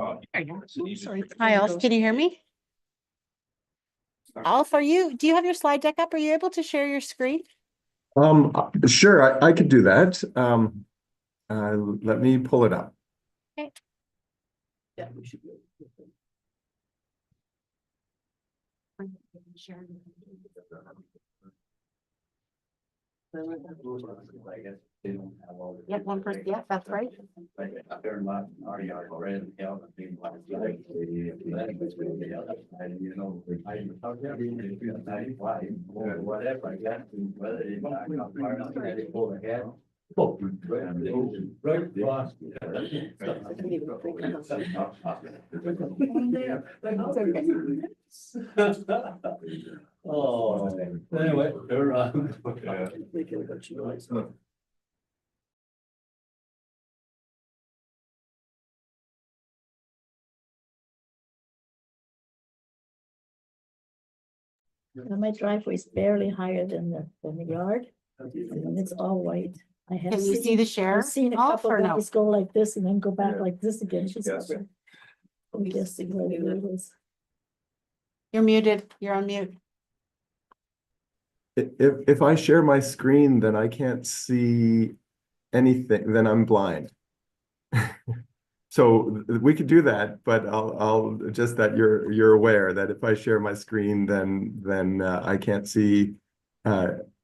Sorry. Hi, Alf. Can you hear me? Alf, do you have your slide deck up? Are you able to share your screen? Sure, I could do that. Let me pull it up. Okay. Yeah, we should be able to. Yep, one person. Yeah, that's right. Oh, anyway, they're My driveway is barely higher than the yard, and it's all white. I have Can you see the share I've seen a off couple or no? guys go like this and then go back Yeah. like this again. She's Yes. covered. I'm guessing what it is. You're muted. You're on mute. If I share my screen, then I can't see anything, then I'm blind. So we could do that, but I'll just that you're aware that if I share my screen, then I can't see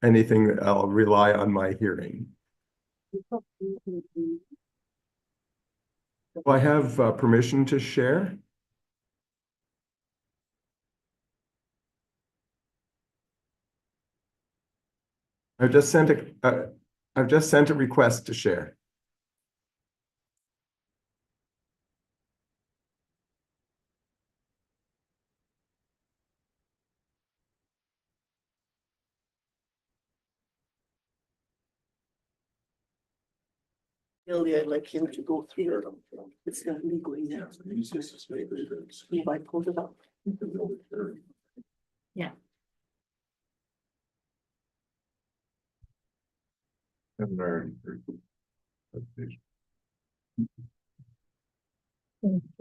anything. I'll rely on my hearing. Do I have permission to share? I've just sent a request to share. Really, I'd like him to go through it. It's not legally there. If I pulled it up. Yeah.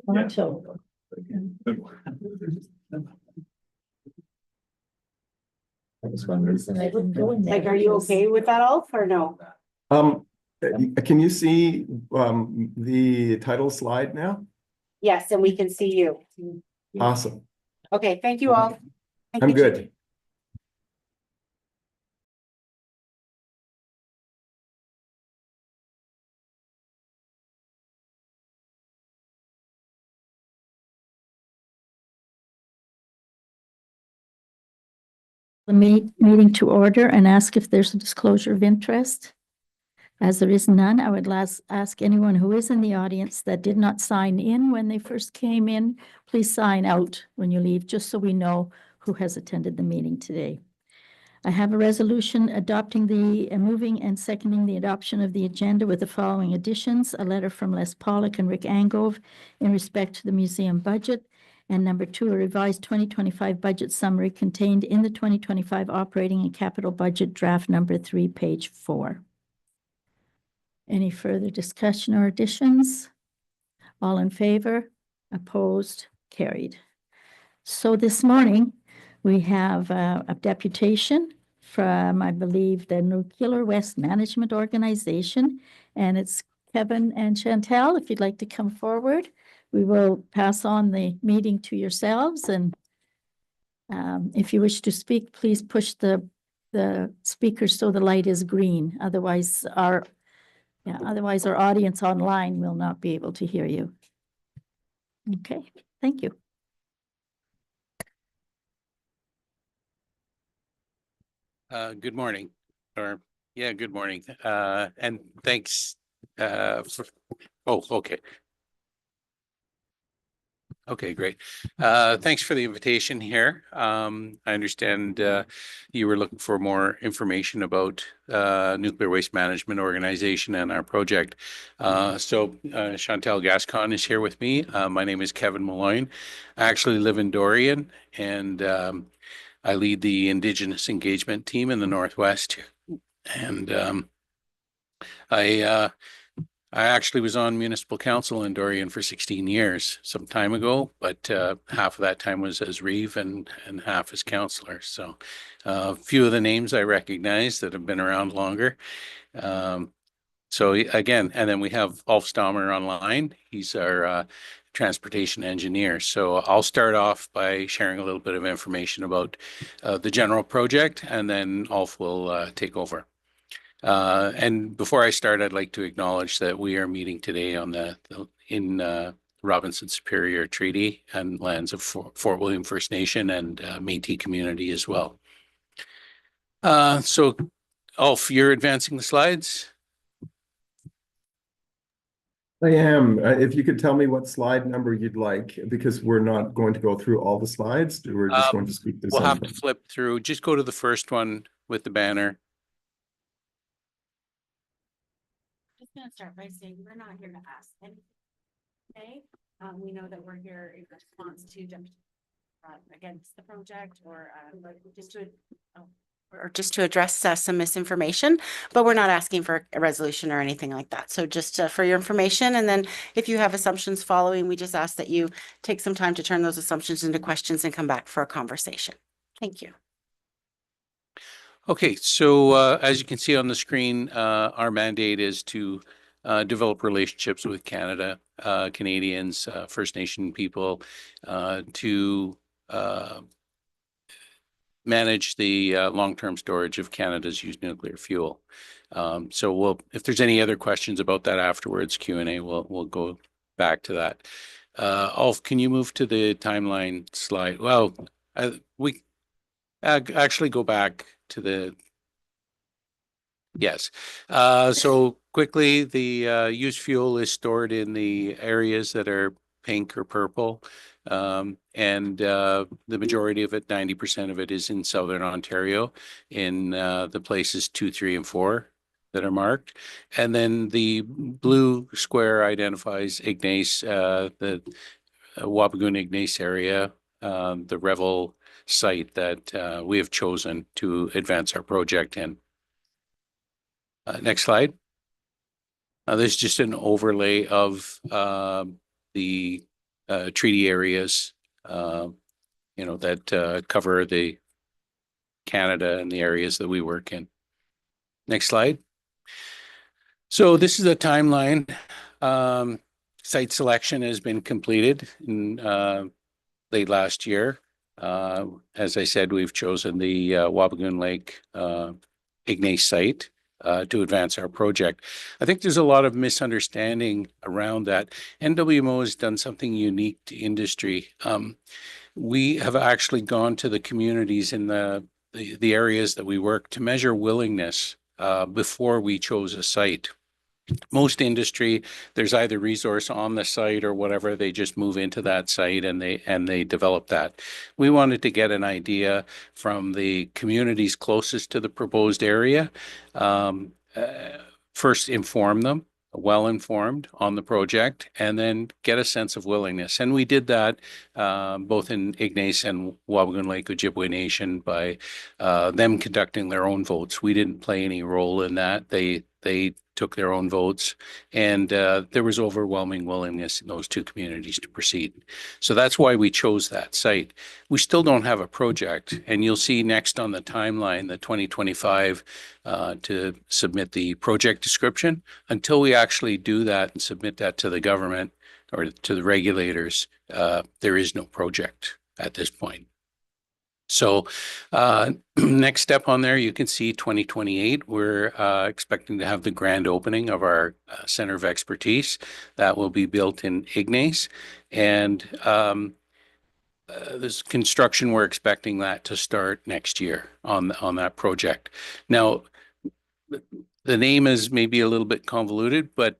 Poncho. That was one reason I didn't go in there. Like, are you okay with that, Alf, or no? Can you see the title slide now? Yes, and we can see you. Awesome. Okay, thank you all. Thank I'm you, good. Chief. The meeting to order and ask if there's a disclosure of interest. As there is none, I would ask anyone who is in the audience that did not sign in when they first came in, please sign out when you leave, just so we know who has attended the meeting today. I have a resolution adopting moving and seconding the adoption of the agenda with the following additions: a letter from Les Pollock and Rick Angove in respect to the museum budget, and number 2, a revised 2025 budget summary contained in the 2025 operating and capital budget draft number 3, page 4. Any further discussion or additions? All in favor? Opposed? Carried. So this morning, we have a deputation from, I believe, the Nuclear Waste Management Organization, and it's Kevin and Chantel. If you'd like to come forward, we will pass on the meeting to yourselves, and if you wish to speak, please push the speaker so the light is green. Otherwise, our audience online will not be able to hear you. Okay, thank you. Good morning, good morning. And thanks okay. Okay, great. Thanks for the invitation here. I understand you were looking for more information about Nuclear Waste Management Organization and our project. Chantel Gascon is here with me. My name is Kevin Malloyne. I actually live in Dorian, and I lead the Indigenous engagement team in the Northwest. And I actually was on municipal council in Dorian for 16 years, some time ago, but half of that time was as Reeve and half as councillor. So a few of the names I recognize that have been around longer. So again, and then we have Ulf Stammer online. He's our transportation engineer. So I'll start off by sharing a little bit of information about the general project, and then Ulf will take over. And before I start, I'd like to acknowledge that we are meeting today on in Robinson Superior Treaty and lands of Fort William First Nation and Métis community as well. So Ulf, you're advancing the slides. I am. If you could tell me what slide number you'd like, because we're not going to go through all the slides. We're just going to speak to We'll some have of to them. flip through. Just go to the first one with the banner. Just gonna start by saying we're not here to ask anything today. We know that we're here in response to against the project or just to address some misinformation, but we're not asking for a resolution or anything like that. So just for your information, and then if you have assumptions following, we just ask that you take some time to turn those assumptions into questions and come back for a conversation. Thank you. Okay, so as you can see on the screen, our mandate is to develop relationships with Canada, Canadians, First Nation people, to manage the long-term storage of Canada's used nuclear fuel. So if there's any other questions about that afterwards, Q&A, we'll go back to that. Ulf, can you move to the timeline slide? Well, we actually go back to the, yes. So quickly, the used fuel is stored in the areas that are pink or purple. And the majority of it, 90% of it, is in Southern Ontario in the places 2, 3, and 4 that are marked. And then the blue square identifies Ignace, the Wabigoon Ignace area, the Revel site that we have chosen to advance our project in. Next slide. This is just an overlay of the treaty areas, that cover the Canada and the areas that we work in. Next slide. So this is a timeline. Site selection has been completed in late last year. As I said, we've chosen the Wabigoon Lake Ignace site to advance our project. I think there's a lot of misunderstanding around that. NWMO has done something unique to industry. We have actually gone to the communities in the areas that we work to measure willingness before we chose a site. Most industry, there's either resource on the site or whatever, they just move into that site and they develop that. We wanted to get an idea from the communities closest to the proposed area, first inform them, well-informed on the project, and then get a sense of willingness. And we did that both in Ignace and Wabigoon Lake Ojibwe Nation by them conducting their own votes. We didn't play any role in that. They took their own votes, and there was overwhelming willingness in those two communities to proceed. So that's why we chose that site. We still don't have a project, and you'll see next on the timeline, the 2025, to submit the project description. Until we actually do that and submit that to the government or to the regulators, there is no project at this point. So next step on there, you can see 2028, we're expecting to have the grand opening of our Center of Expertise that will be built in Ignace. And this construction, we're expecting that to start next year on that project. Now, the name is maybe a little bit convoluted, but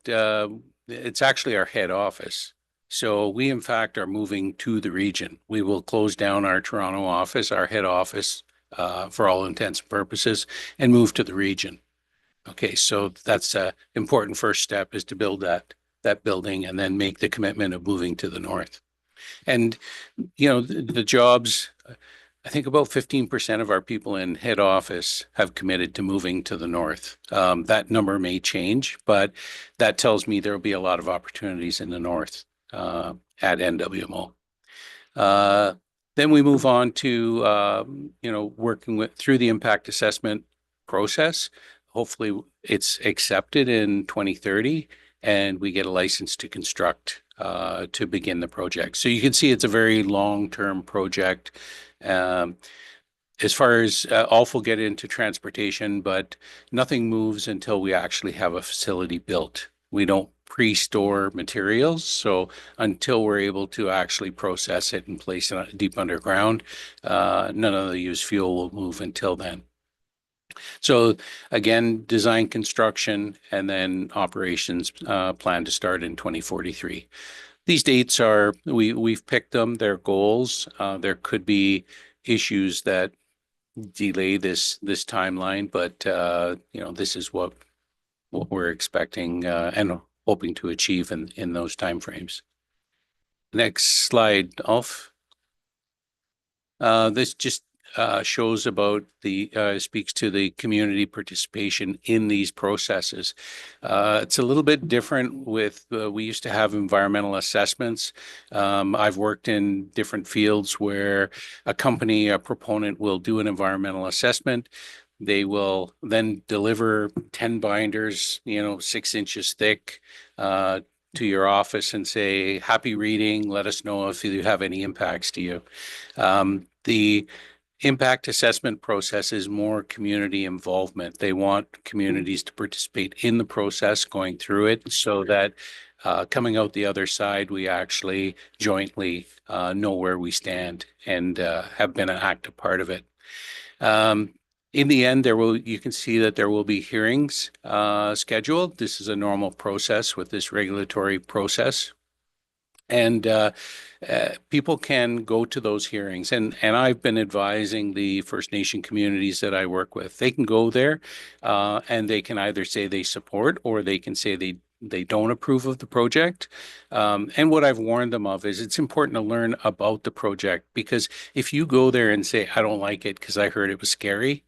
it's actually our head office. So we, in fact, are moving to the region. We will close down our Toronto office, our head office, for all intents and purposes, and move to the region. Okay, so that's an important first step, is to build that building and then make the commitment of moving to the north. And, the jobs, I think about 15% of our people in head office have committed to moving to the north. That number may change, but that tells me there will be a lot of opportunities in the north at NWMO. Then we move on to working through the impact assessment process. Hopefully, it's accepted in 2030, and we get a license to construct to begin the project. So you can see it's a very long-term project. As far as Ulf will get into transportation, but nothing moves until we actually have a facility built. We don't pre-store materials, so until we're able to actually process it and place it deep underground, none of the used fuel will move until then. So again, design, construction, and then operations plan to start in 2043. These dates are, we've picked them, they're goals. There could be issues that delay this timeline, but this is what we're expecting and hoping to achieve in those timeframes. Next slide, Ulf. This just shows about speaks to the community participation in these processes. It's a little bit different with, we used to have environmental assessments. I've worked in different fields where a company, a proponent will do an environmental assessment. They will then deliver 10 binders, 6 inches thick, to your office and say, happy reading, let us know if you have any impacts to you. The impact assessment process is more community involvement. They want communities to participate in the process, going through it, so that coming out the other side, we actually jointly know where we stand and have been an active part of it. In the end, you can see that there will be hearings scheduled. This is a normal process with this regulatory process. And people can go to those hearings. And I've been advising the First Nation communities that I work with. They can go there and they can either say they support or they can say they don't approve of the project. And what I've warned them of is it's important to learn about the project, because if you go there and say, I don't like it because I heard it was scary,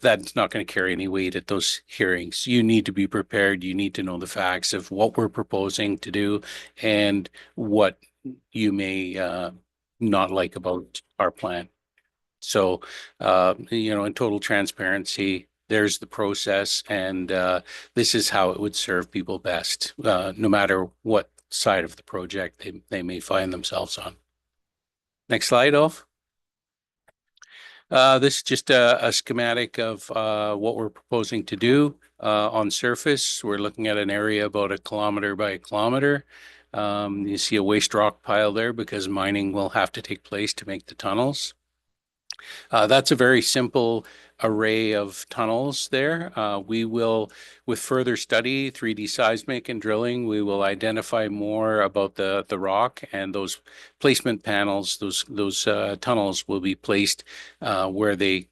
that's not going to carry any weight at those hearings. You need to be prepared. You need to know the facts of what we're proposing to do and what you may not like about our plan. So, in total transparency, there's the process, and this is how it would serve people best, no matter what side of the project they may find themselves on. Next slide, Ulf. This is just a schematic of what we're proposing to do. On surface, we're looking at an area about 1 kilometer by 1 kilometer. You see a waste rock pile there because mining will have to take place to make the tunnels. That's a very simple array of tunnels there. We will, with further study, 3D seismic and drilling, we will identify more about the rock, and those placement panels, those tunnels will be placed where they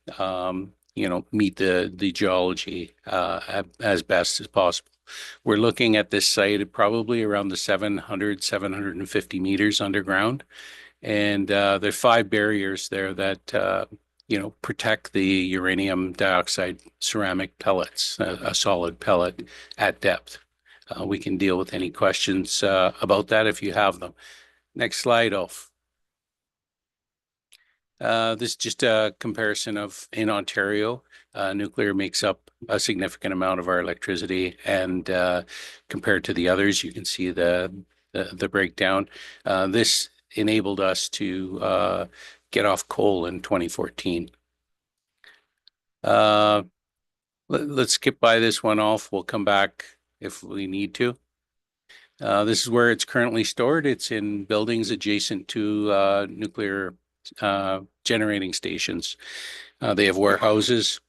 meet the geology as best as possible. We're looking at this site at probably around the 750 meters underground. And there's 5 barriers there that protect the uranium dioxide ceramic pellets, a solid pellet at depth. We can deal with any questions about that if you have them. Next slide, Ulf. This is just a comparison of in Ontario. Nuclear makes up a significant amount of our electricity, and compared to the others, you can see the breakdown. This enabled us to get off coal in 2014. Let's skip by this one off. We'll come back if we need to. This is where it's currently stored. It's in buildings adjacent to nuclear generating stations. They have warehouses.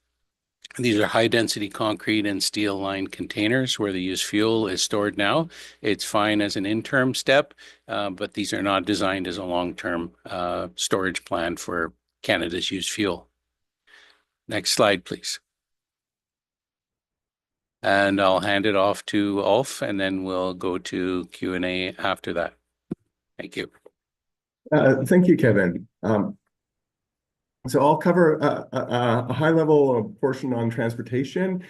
These are high-density concrete and steel lined containers where the used fuel is stored now. It's fine as an interim step, but these are not designed as a long-term storage plan for Canada's used fuel. Next slide, please. And I'll hand it off to Ulf, and then we'll go to Q&A after that. Thank you. Thank you, Kevin. So I'll cover a high-level portion on transportation.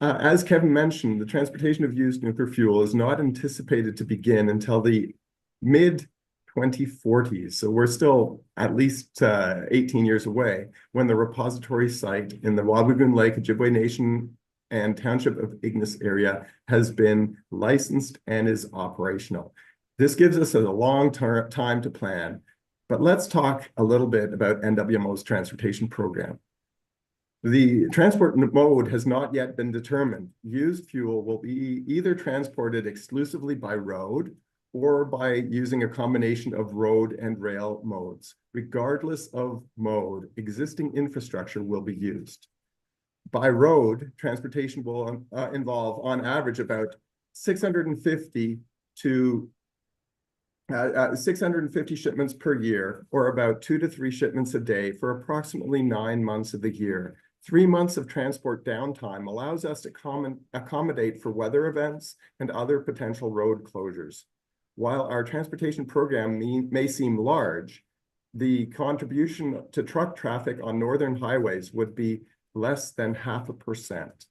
As Kevin mentioned, the transportation of used nuclear fuel is not anticipated to begin until the mid-2040s. So we're still at least 18 years away when the repository site in the Wabigoon Lake, Ojibwe Nation and Township of Ignis area has been licensed and is operational. This gives us a long time to plan. But let's talk a little bit about NWMO's transportation program. The transport mode has not yet been determined. Used fuel will be either transported exclusively by road or by using a combination of road and rail modes. Regardless of mode, existing infrastructure will be used. By road, transportation will involve, on average, about 650 shipments per year, or about 2 to 3 shipments a day for approximately 9 months of the year. 3 months of transport downtime allows us to accommodate for weather events and other potential road closures. While our transportation program may seem large, the contribution to truck traffic on northern highways would be less than 0.5%.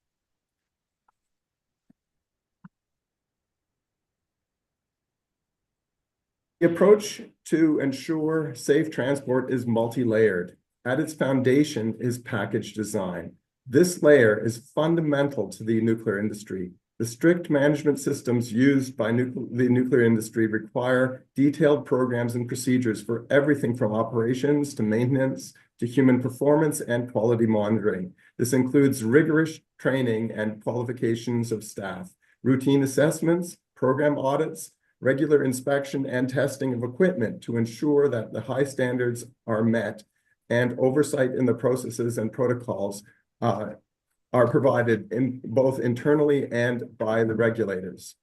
The approach to ensure safe transport is multi-layered. At its foundation is package design. This layer is fundamental to the nuclear industry. The strict management systems used by the nuclear industry require detailed programs and procedures for everything from operations to maintenance to human performance and quality monitoring. This includes rigorous training and qualifications of staff, routine assessments, program audits, regular inspection and testing of equipment to ensure that the high standards are met, and oversight in the processes and protocols are provided both internally and by the regulators.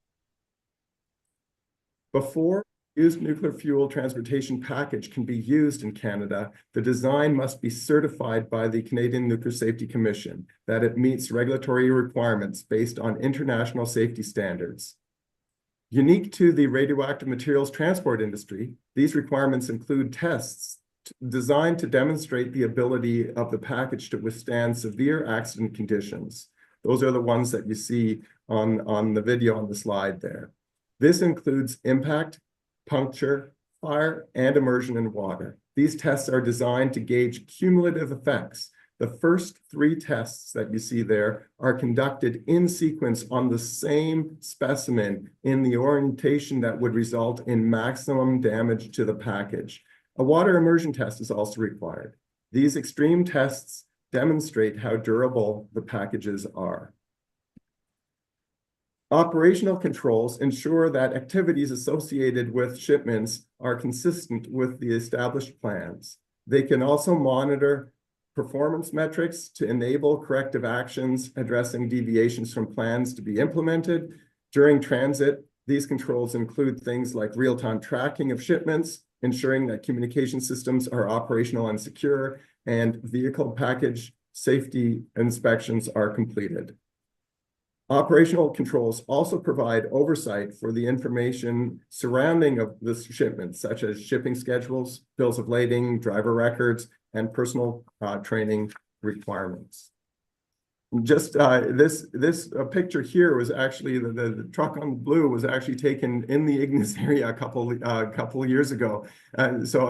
Before used nuclear fuel transportation package can be used in Canada, the design must be certified by the Canadian Nuclear Safety Commission that it meets regulatory requirements based on international safety standards. Unique to the radioactive materials transport industry, these requirements include tests designed to demonstrate the ability of the package to withstand severe accident conditions. Those are the ones that you see on the video on the slide there. This includes impact, puncture, fire, and immersion in water. These tests are designed to gauge cumulative effects. The first 3 tests that you see there are conducted in sequence on the same specimen in the orientation that would result in maximum damage to the package. A water immersion test is also required. These extreme tests demonstrate how durable the packages are. Operational controls ensure that activities associated with shipments are consistent with the established plans. They can also monitor performance metrics to enable corrective actions addressing deviations from plans to be implemented. During transit, these controls include things like real-time tracking of shipments, ensuring that communication systems are operational and secure, and vehicle package safety inspections are completed. Operational controls also provide oversight for the information surrounding of the shipments, such as shipping schedules, bills of lading, driver records, and personal training requirements. Just this picture here was actually the truck on blue was actually taken in the Ignis area a couple years ago. So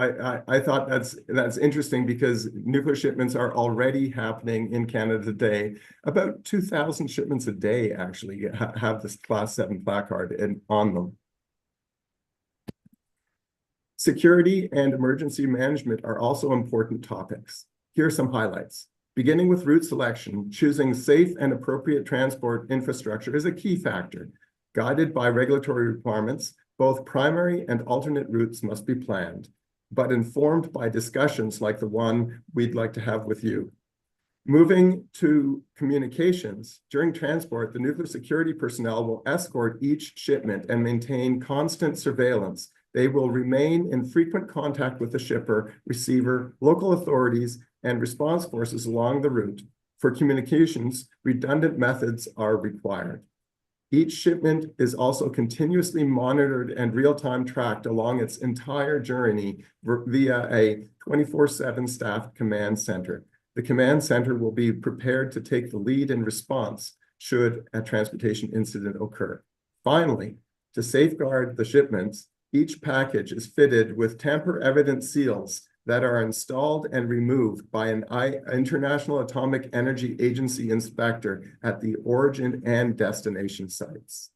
I thought that's interesting because nuclear shipments are already happening in Canada today. About 2,000 shipments a day actually have this Class 7 placard on them. Security and emergency management are also important topics. Here are some highlights. Beginning with route selection, choosing safe and appropriate transport infrastructure is a key factor. Guided by regulatory requirements, both primary and alternate routes must be planned, but informed by discussions like the one we'd like to have with you. Moving to communications, during transport, the nuclear security personnel will escort each shipment and maintain constant surveillance. They will remain in frequent contact with the shipper, receiver, local authorities, and response forces along the route. For communications, redundant methods are required. Each shipment is also continuously monitored and real-time tracked along its entire journey via a 24/7 staffed command center. The command center will be prepared to take the lead in response should a transportation incident occur. Finally, to safeguard the shipments, each package is fitted with tamper-evident seals that are installed and removed by an International Atomic Energy Agency inspector at the origin and destination sites.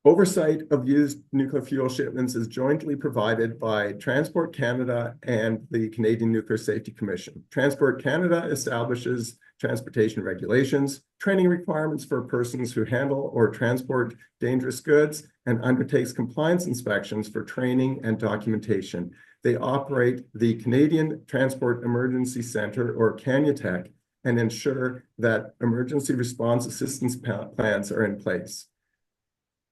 Oversight of used nuclear fuel shipments is jointly provided by Transport Canada and the Canadian Nuclear Safety Commission. Transport Canada establishes transportation regulations, training requirements for persons who handle or transport dangerous goods, and undertakes compliance inspections for training and documentation. They operate the Canadian Transport Emergency Center, or CANUTEC, and ensure that emergency response assistance plans are in place.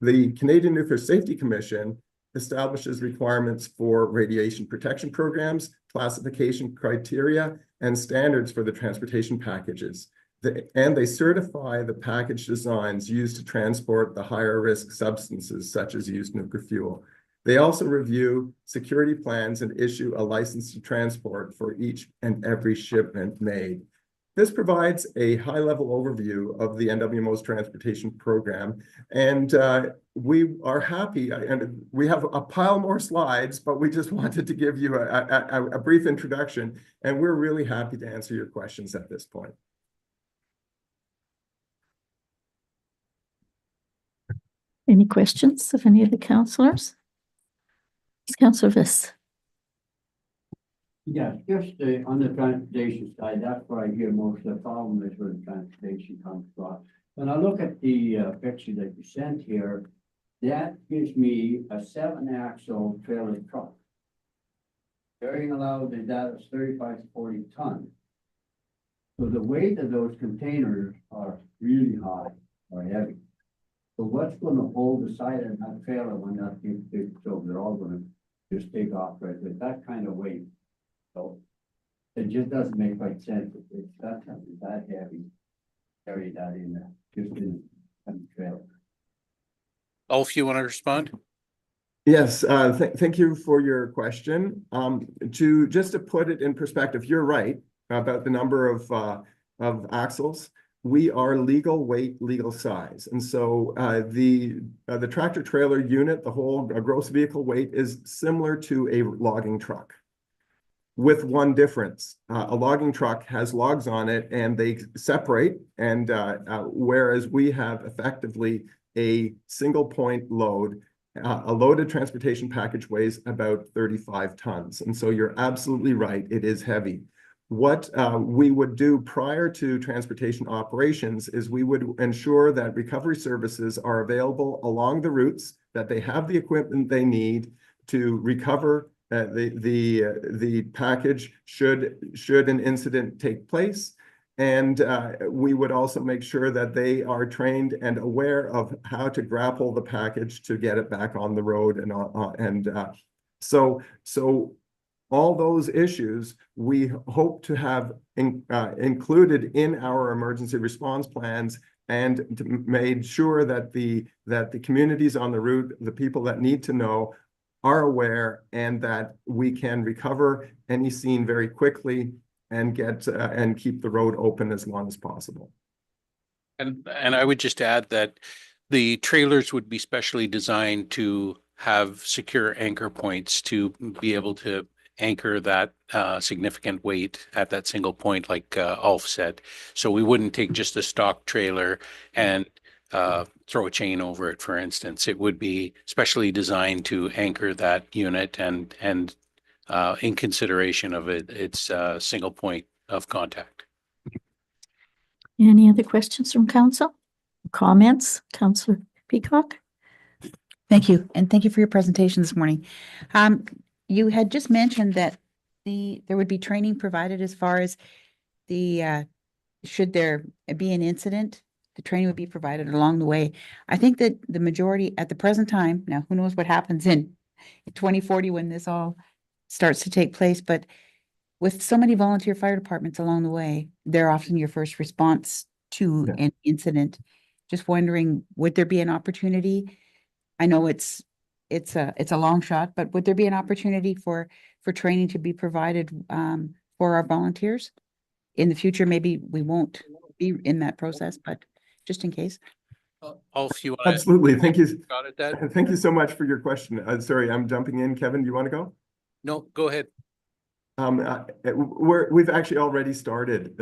The Canadian Nuclear Safety Commission establishes requirements for radiation protection programs, classification criteria, and standards for the transportation packages. And they certify the package designs used to transport the higher risk substances such as used nuclear fuel. They also review security plans and issue a license to transport for each and every shipment made. This provides a high-level overview of the NWMO's transportation program, and we are happy, and we have a pile more slides, but we just wanted to give you a brief introduction, and we're really happy to answer your questions at this point. Any questions of any of the councillors? Councillor Viss. Yeah, just on the transportation side, that's where I hear most of the problem is where the transportation comes from. When I look at the picture that you sent here, that gives me a 7-axle trailer truck. Carrying allowed in that is 35 to 40 tons. So the weight of those containers are really high or heavy. So what's going to hold the side of that trailer when that gets big? So they're all going to just take off right with that kind of weight. So it just doesn't make quite sense. It's that heavy. Carry that in there, just in the trailer. Ulf, you want to respond? Yes, thank you for your question. Just to put it in perspective, you're right about the number of axles. We are legal weight, legal size. And so the tractor trailer unit, the whole gross vehicle weight is similar to a logging truck, with one difference. A logging truck has logs on it and they separate, and whereas we have effectively a single point load. A loaded transportation package weighs about 35 tons. And so you're absolutely right, it is heavy. What we would do prior to transportation operations is we would ensure that recovery services are available along the routes, that they have the equipment they need to recover the package should an incident take place. And we would also make sure that they are trained and aware of how to grapple the package to get it back on the road. So all those issues we hope to have included in our emergency response plans, and made sure that the communities on the route, the people that need to know, are aware, and that we can recover any scene very quickly and get and keep the road open as long as possible. And I would just add that the trailers would be specially designed to have secure anchor points to be able to anchor that significant weight at that single point, like Ulf said. So we wouldn't take just a stock trailer and throw a chain over it, for instance. It would be specially designed to anchor that unit, and in consideration of its single point of contact. Any other questions from council? Comments? Councillor Peacock? Thank you. And thank you for your presentation this morning. You had just mentioned that there would be training provided as far as should there be an incident, the training would be provided along the way. I think that the majority at the present time, now who knows what happens in 2040 when this all starts to take place, but with so many volunteer fire departments along the way, they're often your first response to Yeah. an incident. Just wondering, would there be an opportunity? I know it's a long shot, but would there be an opportunity for training to be provided for our volunteers? In the future, maybe we won't be in that process, but just in case. If you want to. Absolutely. Thank you. Got it, Dad? Thank you so much for your question. Sorry, I'm jumping in. Kevin, do you want to go? No, go ahead. We've actually already started.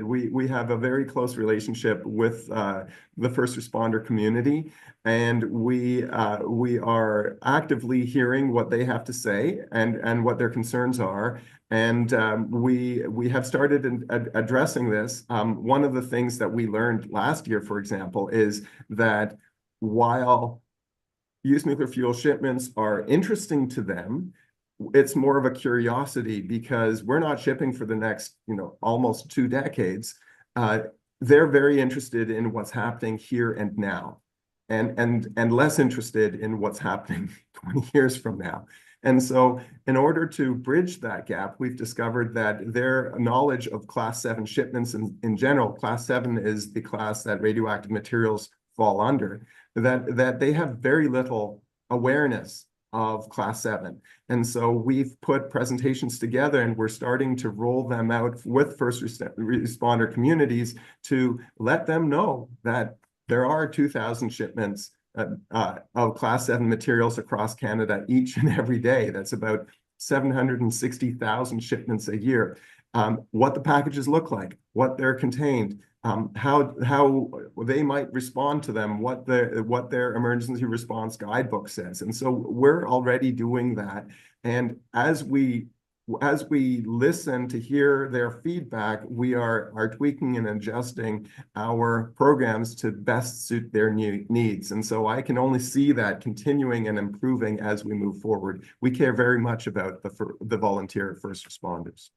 We have a very close relationship with the first responder community, and we are actively hearing what they have to say and what their concerns are. And we have started addressing this. One of the things that we learned last year, for example, is that while used nuclear fuel shipments are interesting to them, it's more of a curiosity because we're not shipping for the next, almost 2 decades. They're very interested in what's happening here and now, and less interested in what's happening 20 years from now. And so in order to bridge that gap, we've discovered that their knowledge of Class 7 shipments in general, Class 7 is the class that radioactive materials fall under, that they have very little awareness of Class 7. And so we've put presentations together and we're starting to roll them out with first responder communities to let them know that there are 2,000 shipments of Class 7 materials across Canada each and every day. That's about 760,000 shipments a year. What the packages look like, what they're contained, how they might respond to them, what their emergency response guidebook says. And so we're already doing that. And as we listen to hear their feedback, we are tweaking and adjusting our programs to best suit their needs. And so I can only see that continuing and improving as we move forward. We care very much about the volunteer first responders.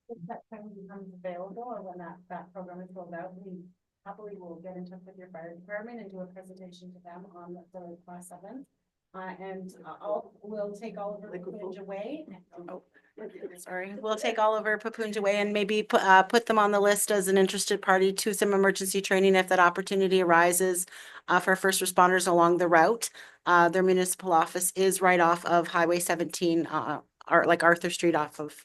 If that time becomes available or when that program is rolled out, we happily will get in touch with your fire department and do a presentation to them on the Class 7. We'll take Oliver Papoonja away. Oh, sorry. We'll take Oliver Papoonja away and maybe put them on the list as an interested party to some emergency training if that opportunity arises for first responders along the route. Their municipal office is right off of Highway 17, or like Arthur Street off of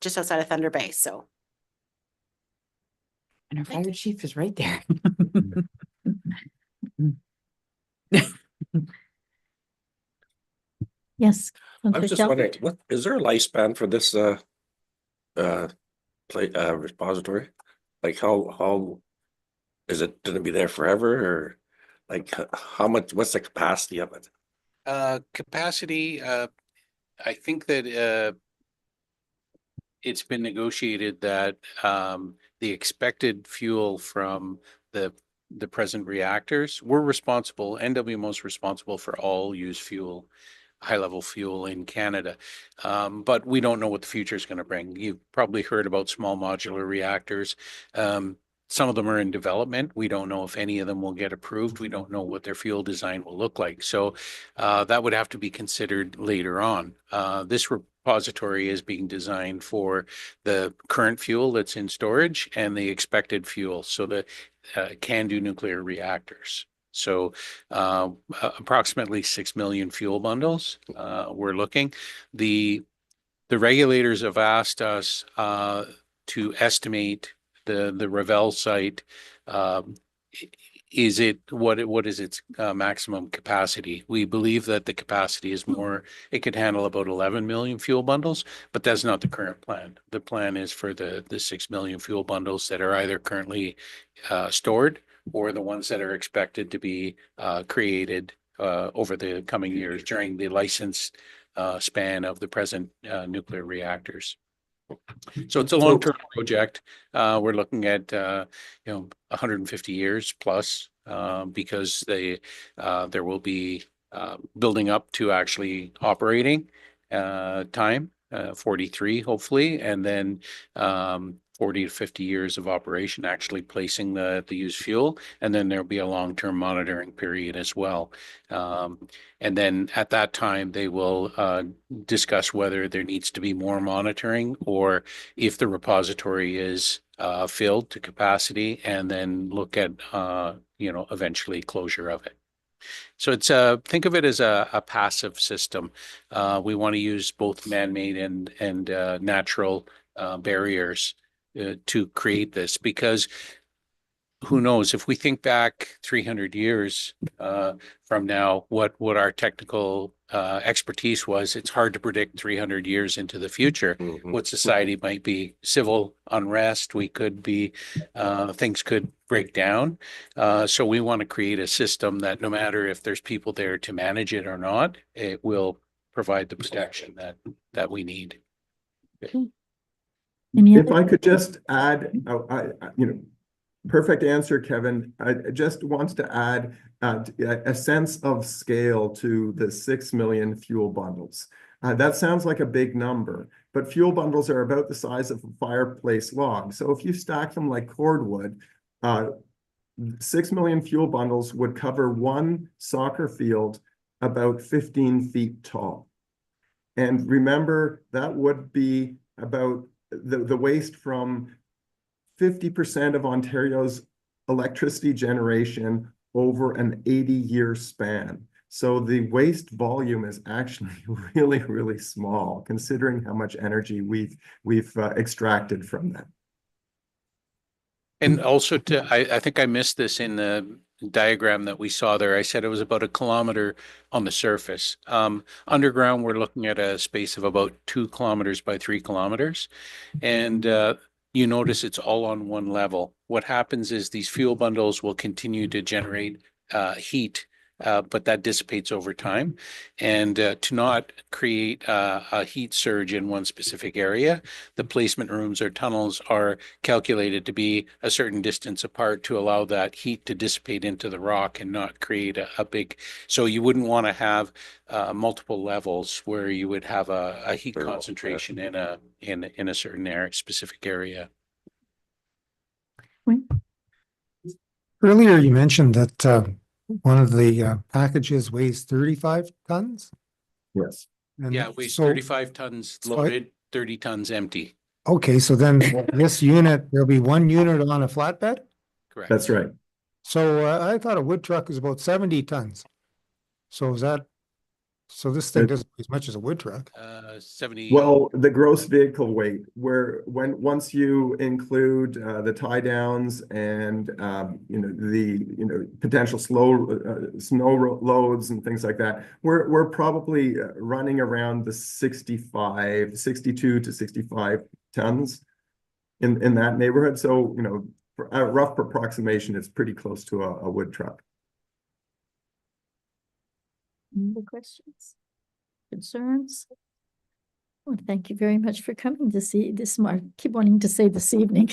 just outside of Thunder Bay. So. And our fire chief is right there. Yes. I was Councillor just Shelby? wondering, what is there a lifespan for this repository? Like how is it gonna be there forever, or like how much, what's the capacity of it? Capacity, I think that it's been negotiated that the expected fuel from the present reactors, we're responsible, NWMO is responsible for all used fuel, high-level fuel in Canada. But we don't know what the future is going to bring. You've probably heard about small modular reactors. Some of them are in development. We don't know if any of them will get approved. We don't know what their fuel design will look like. So that would have to be considered later on. This repository is being designed for the current fuel that's in storage and the expected fuel, so the CANDU nuclear reactors. So approximately 6 million fuel bundles we're looking. The regulators have asked us to estimate the Revel site. What is its maximum capacity? We believe that the capacity is more, it could handle about 11 million fuel bundles, but that's not the current plan. The plan is for the 6 million fuel bundles that are either currently stored or the ones that are expected to be created over the coming years during the license span of the present nuclear reactors. So it's a long-term project. We're looking at 150 years plus because there will be building up to actually operating time, 43 hopefully, and then 40 to 50 years of operation, actually placing the used fuel. And then there'll be a long-term monitoring period as well. And then at that time, they will discuss whether there needs to be more monitoring or if the repository is filled to capacity, and then look at, eventually closure of it. So it's think of it as a passive system. We want to use both man-made and natural barriers to create this, because who knows, if we think back 300 years from now, what our technical expertise was, it's hard to predict 300 years into the future what society might be. Civil unrest, we could be, things could break down. So we want to create a system that no matter if there's people there to manage it or not, it will provide the protection that we need. Any If other? I could just add, perfect answer, Kevin. I just wants to add a sense of scale to the 6 million fuel bundles. That sounds like a big number, but fuel bundles are about the size of a fireplace log. So if you stack them like cordwood, 6 million fuel bundles would cover one soccer field about 15 feet tall. And remember, that would be about the waste from 50% of Ontario's electricity generation over an 80-year span. So the waste volume is actually really, really small, considering how much energy we've extracted from them. And also I think I missed this in the diagram that we saw there. I said it was about 1 kilometer on the surface. Underground, we're looking at a space of about 2 kilometers by 3 kilometers. And you notice it's all on one level. What happens is these fuel bundles will continue to generate heat, but that dissipates over time. And to not create a heat surge in one specific area, the placement rooms or tunnels are calculated to be a certain distance apart to allow that heat to dissipate into the rock and not create a big, so you wouldn't want to have multiple levels where you would have a heat concentration in a certain area, specific area. Earlier, you mentioned that one of the packages weighs 35 tons? Yes. And Yeah, it weighs so- 35 tons so I- loaded, 30 tons empty. Okay, so then this unit, there'll be one unit on a flatbed? Correct. That's right. So I thought a wood truck is about 70 tons. So so this thing doesn't weigh as much as a wood truck. 70. Well, the gross vehicle weight, once you include the tie downs and the potential snow loads and things like that, we're probably running around the 62 to 65 tons in that neighborhood. So for a rough approximation, it's pretty close to a wood truck. Any other questions? Concerns? Well, thank you very much for coming to see this morning. Keep wanting to say this evening,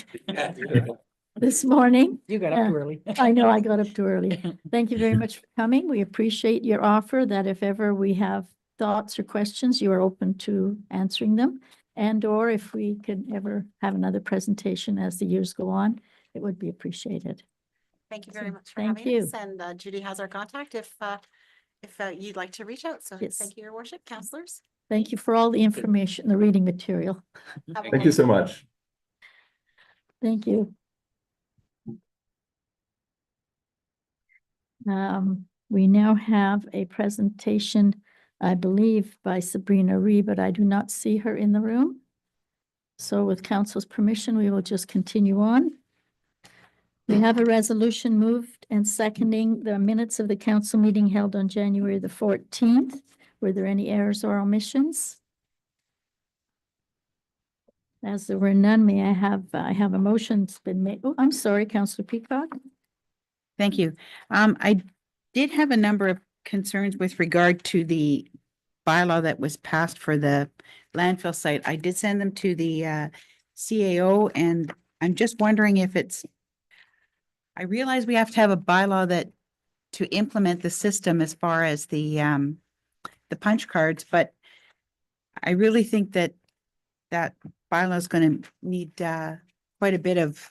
this morning. You got Yeah. up too early. I know I got up too early. Thank you very much for coming. We appreciate your offer that if ever we have thoughts or questions, you are open to answering them. And or if we could ever have another presentation as the years go on, it would be appreciated. Thank you very Awesome. much for Thank having you. us. And Judy has our contact if you'd like to reach out. So Yes. thank you, Your Worship, councillors. Thank you for all the information, the reading material. Have a Thank you nice so day. much. Thank you. We now have a presentation, I believe, by Sabrina Ree, but I do not see her in the room. So with council's permission, we will just continue on. We have a resolution moved and seconding the minutes of the council meeting held on January the 14th. Were there any errors or omissions? As there were none, may I have a motion's been made. Oh, I'm sorry, Councillor Peacock. Thank you. I did have a number of concerns with regard to the bylaw that was passed for the landfill site. I did send them to the CAO, and I'm just wondering if I realize we have to have a bylaw to implement the system as far as the punch cards, but I really think that bylaw is going to need quite a bit of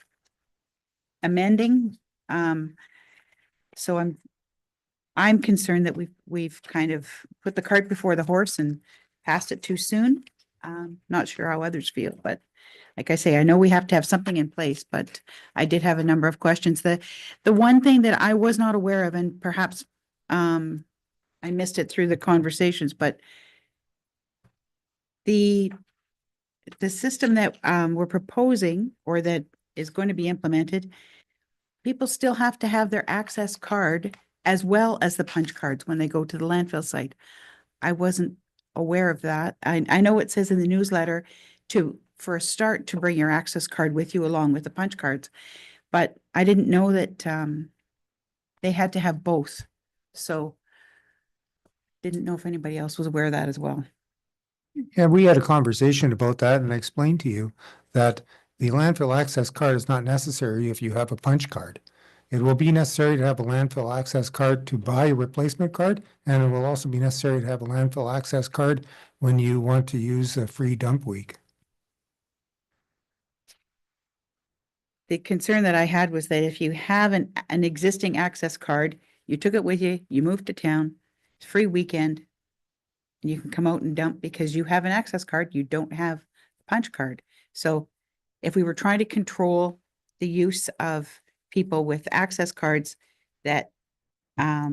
amending. So I'm concerned that we've kind of put the cart before the horse and passed it too soon. Not sure how others feel, but like I say, I know we have to have something in place, but I did have a number of questions. The one thing that I was not aware of, and perhaps I missed it through the conversations, but the system that we're proposing or that is going to be implemented, people still have to have their access card as well as the punch cards when they go to the landfill site. I wasn't aware of that. I know it says in the newsletter for a start, to bring your access card with you along with the punch cards, but I didn't know that they had to have both. So didn't know if anybody else was aware of that as well. Yeah, we had a conversation about that and I explained to you that the landfill access card is not necessary if you have a punch card. It will be necessary to have a landfill access card to buy a replacement card, and it will also be necessary to have a landfill access card when you want to use a free dump week. The concern that I had was that if you have an existing access card, you took it with you, you moved to town, it's free weekend, and you can come out and dump because you have an access card, you don't have a punch card. So if we were trying to control the use of people with access cards that are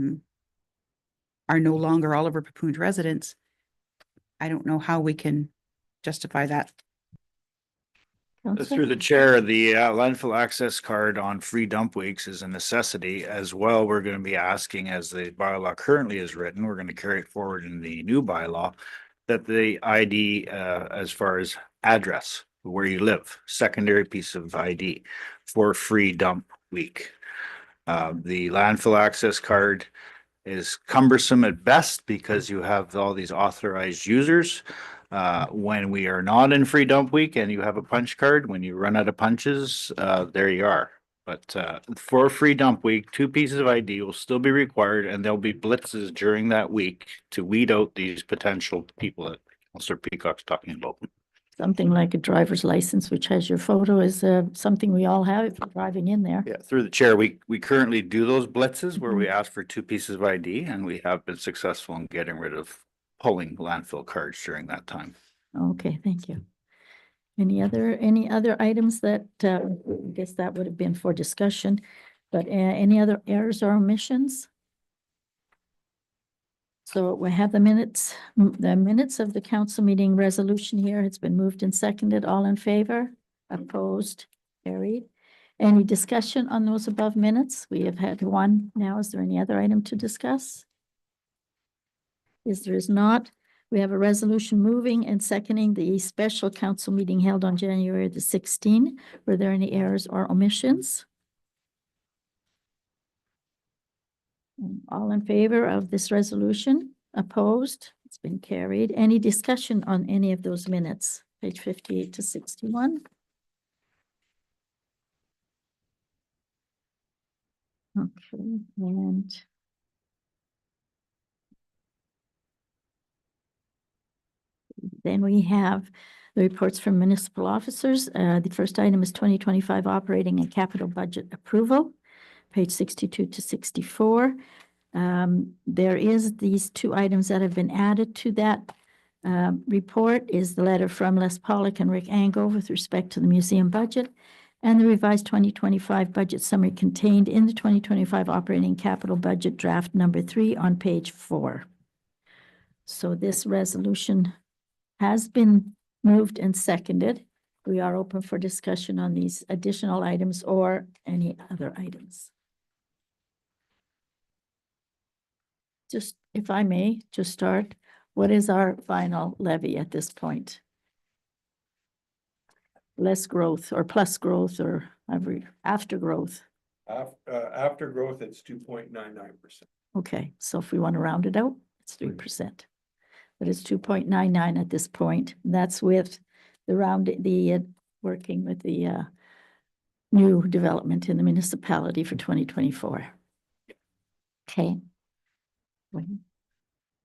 no longer Oliver Papoon residents, I don't know how we can justify that. Counselor? Through the chair, the landfill access card on free dump weeks is a necessity as well. We're going to be asking, as the bylaw currently is written, we're going to carry it forward in the new bylaw, that the ID as far as address, where you live, secondary piece of ID for free dump week. The landfill access card is cumbersome at best because you have all these authorized users. When we are not in free dump week and you have a punch card, when you run out of punches, there you are. But for free dump week, 2 pieces of ID will still be required, and there'll be blitzes during that week to weed out these potential people that Councillor Peacock's talking about. Something like a driver's license, which has your photo, is something we all have if you're driving in there. Yeah, through the chair, we currently do those blitzes where we ask for 2 pieces of ID, and we have been successful in getting rid of pulling landfill cards during that time. Okay, thank you. Any other items that, I guess that would have been for discussion, but any other errors or omissions? So we have the minutes of the council meeting resolution here. It's been moved and seconded. All in favor? Opposed? Carried. Any discussion on those above minutes? We have had one now. Is there any other item to discuss? There is not. We have a resolution moving and seconding the special council meeting held on January the 16th. Were there any errors or omissions? All in favor of this resolution? Opposed? It's been carried. Any discussion on any of those minutes? Page 58 to 61. Okay, and then we have the reports from municipal officers. The first item is 2025 operating and capital budget approval, page 62 to 64. There is these 2 items that have been added to that report is the letter from Les Pollock and Rick Angle with respect to the museum budget and the revised 2025 budget summary contained in the 2025 operating capital budget draft number 3 on page 4. So this resolution has been moved and seconded. We are open for discussion on these additional items or any other items. Just, if I may, just start, what is our final levy at this point? Less growth or plus growth or after growth? After growth, it's 2.99%. Okay, so if we want to round it out, it's 3%. But it's 2.99 at this point. That's with the working with the new development in the municipality for 2024. Okay.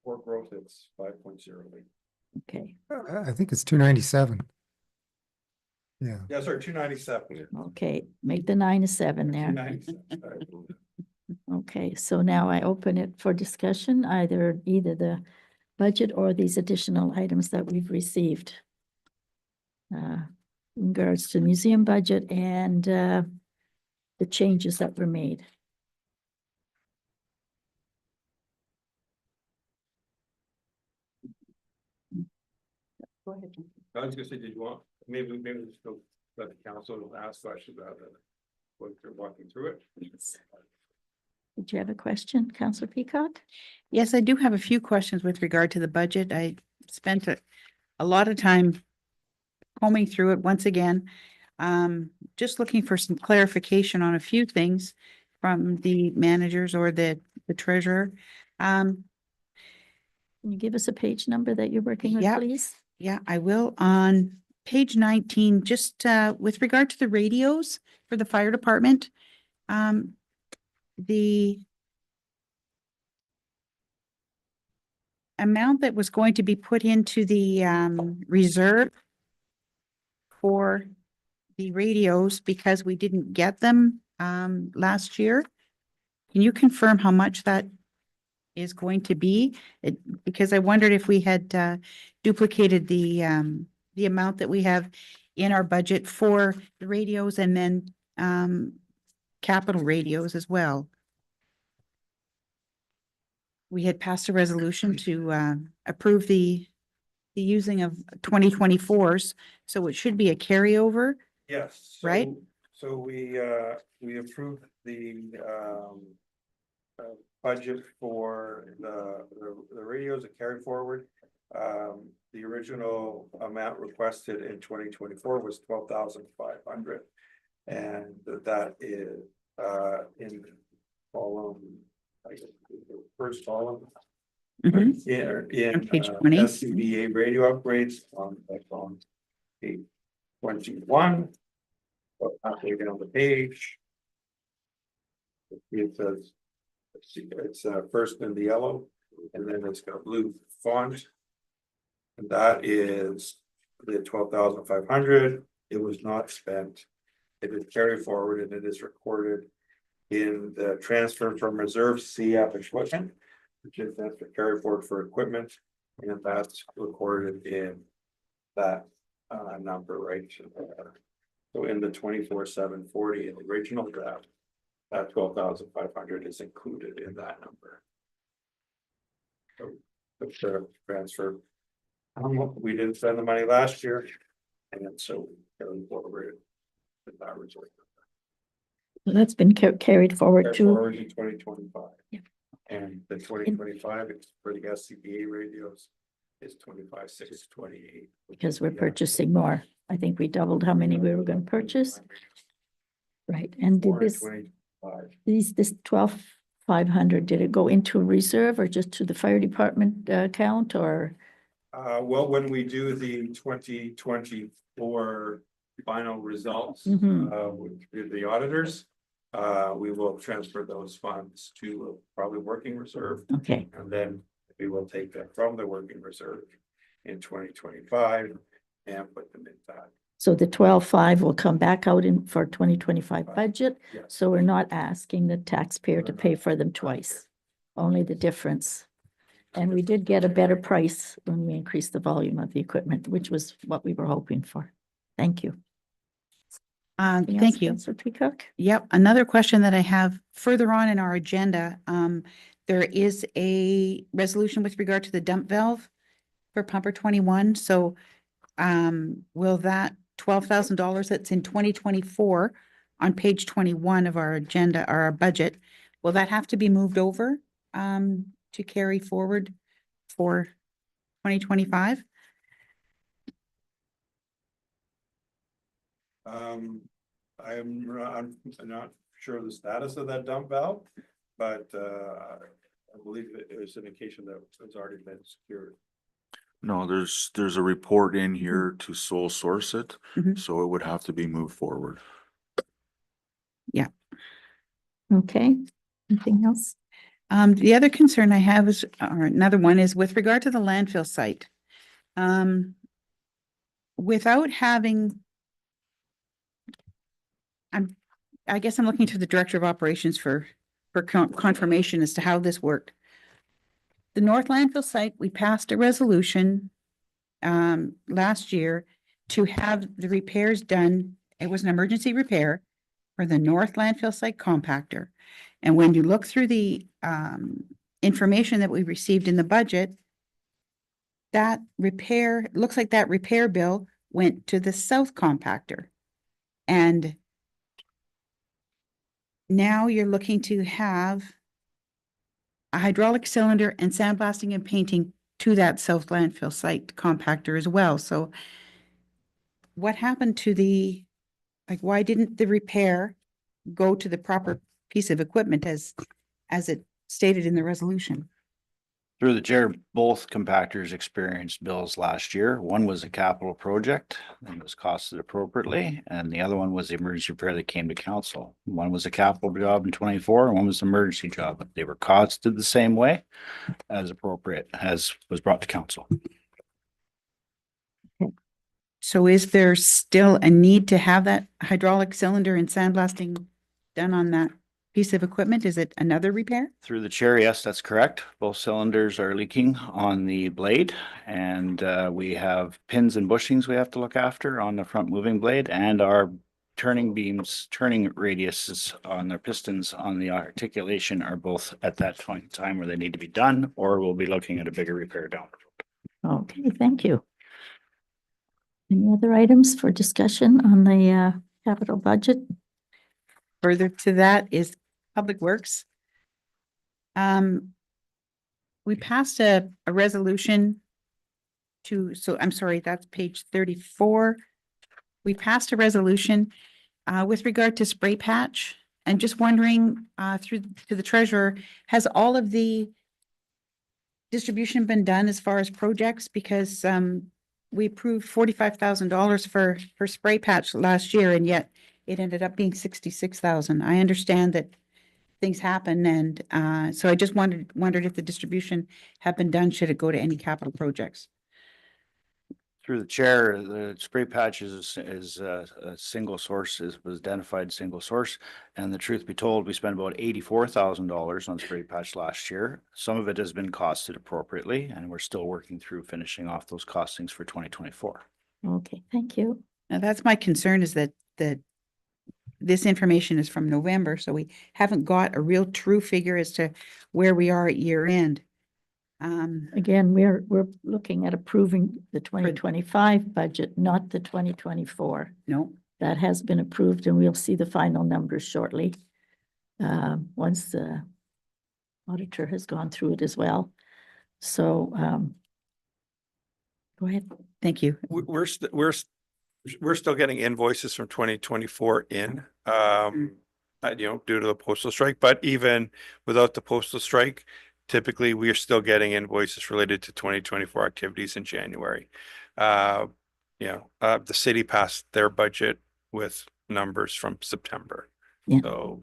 For growth, it's 5.08. Okay. I think it's 297. Yeah. Yeah, sorry, 297. Okay, make the 9 a 7 there. 297, sorry. Okay, so now I open it for discussion, either the budget or these additional items that we've received. In regards to museum budget and the changes that were made. Go ahead. I was gonna say, did you want, maybe just go let the council ask questions about it. What they're walking through it. Yes. Did you have a question, Councillor Peacock? Yes, I do have a few questions with regard to the budget. I spent a lot of time combing through it once again. Just looking for some clarification on a few things from the managers or the treasurer. Can you give us a page number that you're working with, Yep. please? Yeah, I will. On page 19, just with regard to the radios for the fire department, the amount that was going to be put into the reserve for the radios, because we didn't get them last year. Can you confirm how much that is going to be? Because I wondered if we had duplicated the amount that we have in our budget for the radios and then capital radios as well. We had passed a resolution to approve the using of 2024s, so it should be a carryover. Yes. Right? So we approved the budget for the radios that carry forward. The original amount requested in 2024 was 12,500. And that is in column, I guess, the first column. Mhm. In On page 20. SCBA radio upgrades on page 21. Halfway down the page. It says, it's first in the yellow, and then it's got a blue font. And that is the 12,500. It was not spent. It is carried forward and it is recorded in the transfer from reserve CF equipment, which is that's the carry forward for equipment, and that's recorded in that number, right? So in the 24,740 in the original draft, that 12,500 is included in that number. So the sheriff transfer. We didn't spend the money last year, and then so carrying forward with that reserve. That's been carried forward Carry to, forward in 2025. Yeah. And the 2025 it's for the SCBA radios is 25,628. because we're purchasing more. I think we doubled how many we were going to purchase. Right, and did this, this 12,500, did it go into a reserve or just to the fire department account or? Well, when we do the 2024 final results, Mhm. with the auditors, we will transfer those funds to probably working reserve, Okay, and then we will take that from the working reserve in 2025 and put them in that. so the 12,500 will come back out in for 2025 budget. Yes. So we're not asking the taxpayer to pay for them twice, only the difference. And we did get a better price when we increased the volume of the equipment, which was what we were hoping for. Thank you. Anything else, Thank you. Councillor Peacock? Yep, another question that I have further on in our agenda, there is a resolution with regard to the dump valve for pumper 21, so will that $12,000 that's in 2024 on page 21 of our agenda, our budget, will that have to be moved over to carry forward for 2025? I'm not sure of the status of that dump valve, but I believe it was an indication that it's already been secured. No, there's a report in here to sole source it, Mhm. so it would have to be moved forward. Okay, anything else? The other concern I have is, or another one is with regard to the landfill site. Without having I guess I'm looking to the Director of Operations for confirmation as to how this worked. The North Landfill site, we passed a resolution last year to have the repairs done. It was an emergency repair for the North Landfill site compactor. And when you look through the information that we received in the budget, that repair, looks like that repair bill went to the south compactor. And now you're looking to have a hydraulic cylinder and sandblasting and painting to that south landfill site compactor as well. So what happened to why didn't the repair go to the proper piece of equipment as it stated in the resolution? Through the chair, both compactors experienced bills last year. One was a capital project and was costed appropriately, and the other one was the emergency repair that came to council. One was a capital job in 24, and one was an emergency job, but they were costed the same way as appropriate, as was brought to council. So is there still a need to have that hydraulic cylinder and sandblasting done on that piece of equipment? Is it another repair? Through the chair, yes, that's correct. Both cylinders are leaking on the blade, and we have pins and bushings we have to look after on the front moving blade, and our turning beams, turning radiuses on their pistons on the articulation are both at that point in time where they need to be done, or we'll be looking at a bigger repair down the road. Okay, thank you. Any other items for discussion on the capital budget? Further to that is Public Works. We passed a resolution I'm sorry, that's page 34. We passed a resolution with regard to spray patch, and just wondering to the treasurer, has all of the distribution been done as far as projects? Because we approved $45,000 for spray patch last year, and yet it ended up being 66,000. I understand that things happen, and so I just wondered if the distribution had been done, should it go to any capital projects? Through the chair, the spray patch is a single source, was identified single source. And the truth be told, we spent about $84,000 on spray patch last year. Some of it has been costed appropriately, and we're still working through finishing off those costings for 2024. Okay, thank you. Now, that's my concern, is that this information is from November, so we haven't got a real true figure as to where we are at year end. Again, we're looking at approving the 2025 budget, not the 2024. No, That has been approved, and we'll see the final numbers shortly. Once the auditor has gone through it as well. So, go ahead. thank you. We're still getting invoices from 2024 in, due to the postal strike, but even without the postal strike, typically we are still getting invoices related to 2024 activities in January. The city passed their budget with numbers from September. Yeah. So,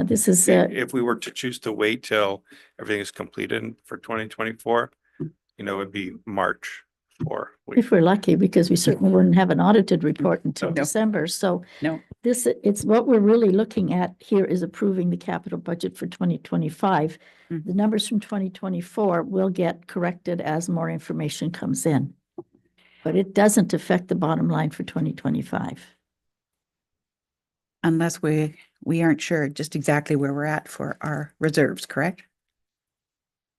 This is, if we were to choose to wait till everything is completed for 2024, it'd be March. Or if we're lucky, because we certainly wouldn't have an audited report until No. December. So No. it's what we're really looking at here is approving the capital budget for 2025. Mm. The numbers from 2024 will get corrected as more information comes in. But it doesn't affect the bottom line for 2025. Unless we aren't sure just exactly where we're at for our reserves, correct?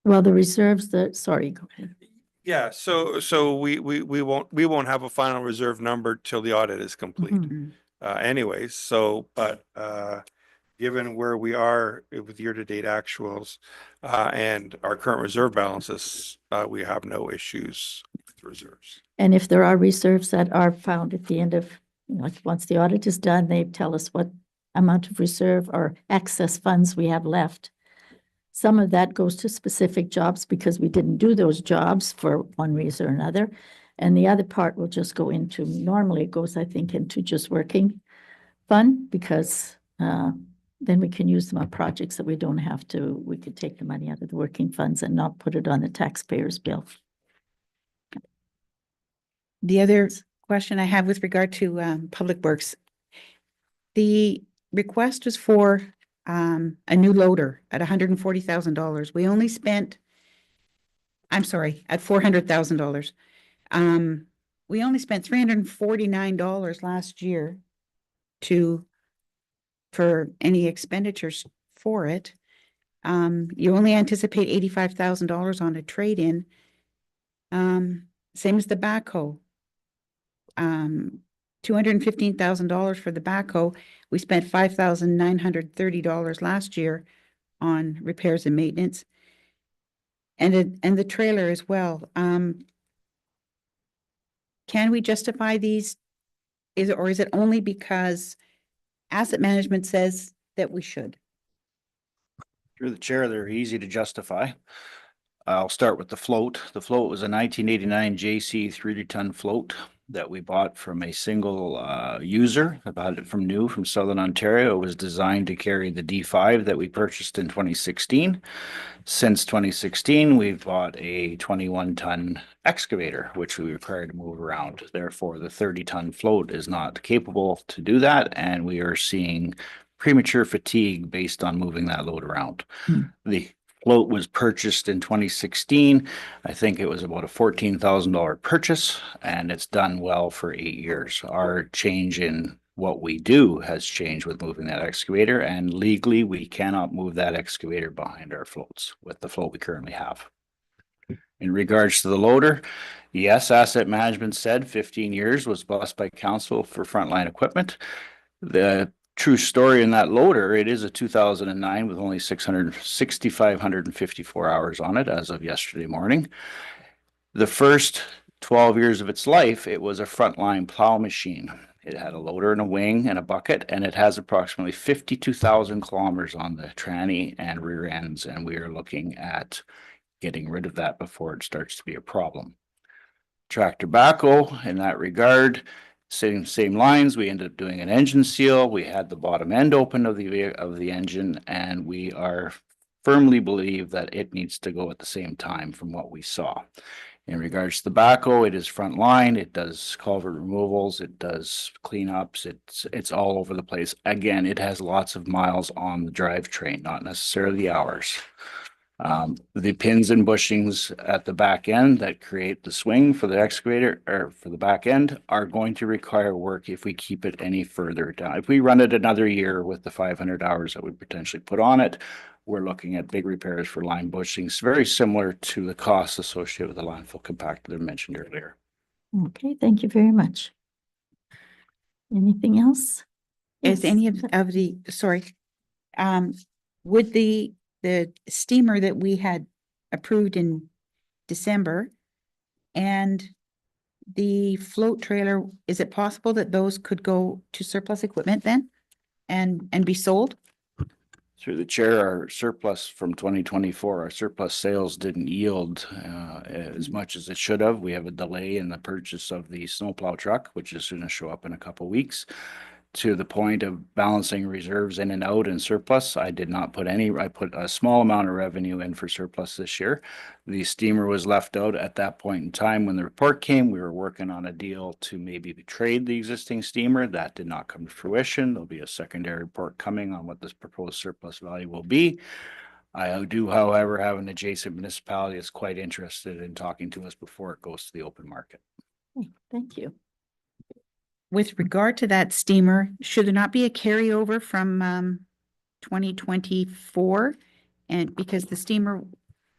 Well, the reserves, sorry, go ahead. yeah, so we won't have a final reserve number till the audit is complete. Mhm. Anyways, so, but, given where we are with year-to-date actuals, and our current reserve balances, we have no issues with reserves. And if there are reserves that are found at the end of, like, once the audit is done, they tell us what amount of reserve or excess funds we have left. Some of that goes to specific jobs because we didn't do those jobs for one reason or another. And the other part will just go into, normally it goes, I think, into just working fund, because then we can use them on projects that we don't have to, we could take the money out of the working funds and not put it on the taxpayer's bill. The other question I have with regard to Public Works, the request was for a new loader at $140,000. We only spent, I'm sorry, at $400,000. We only spent $349 last year for any expenditures for it. You only anticipate $85,000 on a trade-in. Same as the backhoe. $215,000 for the backhoe. We spent $5,930 last year on repairs and maintenance. And the trailer as well. Can we justify these? Is it only because asset management says that we should? Through the chair, they're easy to justify. I'll start with the float. The float was a 1989 JC 30-ton float that we bought from a single user. I bought it from Southern Ontario. It was designed to carry the D5 that we purchased in 2016. Since 2016, we've bought a 21-ton excavator, which we require to move around. Therefore, the 30-ton float is not capable to do that, and we are seeing premature fatigue based on moving that load around. The float was purchased in 2016. I think it was about a $14,000 purchase, and it's done well for 8 years. Our change in what we do has changed with moving that excavator, and legally we cannot move that excavator behind our floats with the float we currently have. In regards to the loader, yes, asset management said 15 years was blessed by council for frontline equipment. The true story in that loader, it is a 2009 with only 6,554 hours on it as of yesterday morning. The first 12 years of its life, it was a frontline plow machine. It had a loader and a wing and a bucket, and it has approximately 52,000 kilometers on the tranny and rear ends, and we are looking at getting rid of that before it starts to be a problem. Tractor backhoe, in that regard, same lines. We ended up doing an engine seal. We had the bottom end open of the engine, and we are firmly believe that it needs to go at the same time from what we saw. In regards to the backhoe, it is front line. It does culvert removals. It does cleanups. It's all over the place. Again, it has lots of miles on the drivetrain, not necessarily the hours. The pins and bushings at the back end that create the swing for the excavator or for the back end are going to require work if we keep it any further down. If we run it another year with the 500 hours that we potentially put on it, we're looking at big repairs for line bushings, very similar to the costs associated with the landfill compactor I mentioned earlier. Okay, thank you very much. Anything else? Is Yes. any of the, sorry, would the steamer that we had approved in December and the float trailer, is it possible that those could go to surplus equipment then and be sold? Through the chair, our surplus from 2024, our surplus sales didn't yield as much as it should have. We have a delay in the purchase of the snowplow truck, which is going to show up in a couple of weeks. To the point of balancing reserves in and out and surplus, I did not put any, I put a small amount of revenue in for surplus this year. The steamer was left out at that point in time when the report came. We were working on a deal to maybe trade the existing steamer. That did not come to fruition. There'll be a secondary report coming on what this proposed surplus value will be. I do, however, have an adjacent municipality that's quite interested in talking to us before it goes to the open market. Okay, thank you. With regard to that steamer, should there not be a carryover from 2024? And because the steamer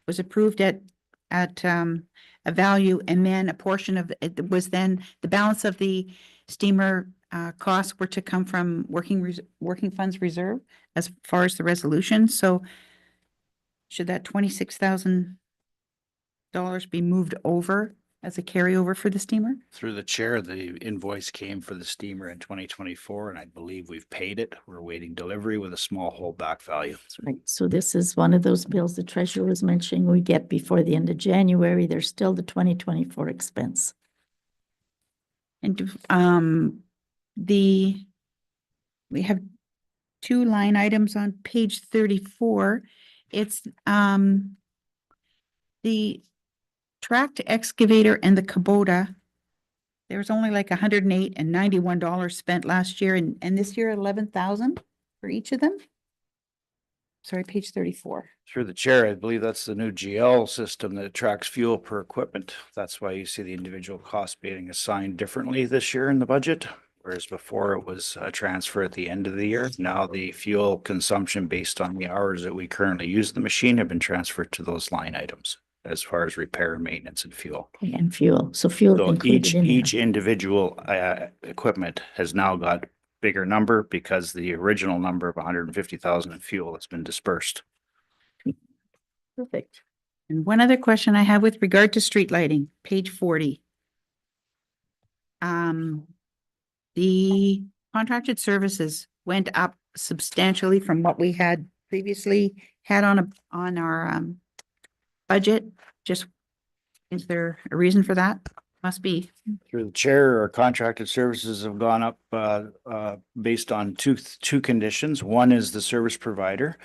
was approved at a value, and then a portion of it was then the balance of the steamer costs were to come from working funds reserve as far as the resolution. So should that $26,000 be moved over as a carryover for the steamer? Through the chair, the invoice came for the steamer in 2024, and I believe we've paid it. We're awaiting delivery with a small holdback value. That's right. So this is one of those bills the treasurer was mentioning we get before the end of January. There's still the 2024 expense. And we have two line items on page 34. It's the tracked excavator and the Kubota there was only like $108 and $91 spent last year and this year 11,000 for each of them. Sorry, page 34. Through the chair, I believe that's the new GL system that tracks fuel per equipment. That's why you see the individual cost being assigned differently this year in the budget. Whereas before it was a transfer at the end of the year. Now the fuel consumption based on the hours that we currently use the machine have been transferred to those line items as far as repair and maintenance and fuel. And fuel, so fuel So included in each there. individual equipment has now got bigger number because the original number of 150,000 in fuel has been dispersed. Perfect. And one other question I have with regard to street lighting, page 40. The contracted services went up substantially from what we had previously had on our budget. Just, is there a reason for that? Must be. Through the chair, our contracted services have gone up based on two conditions. One is the service provider.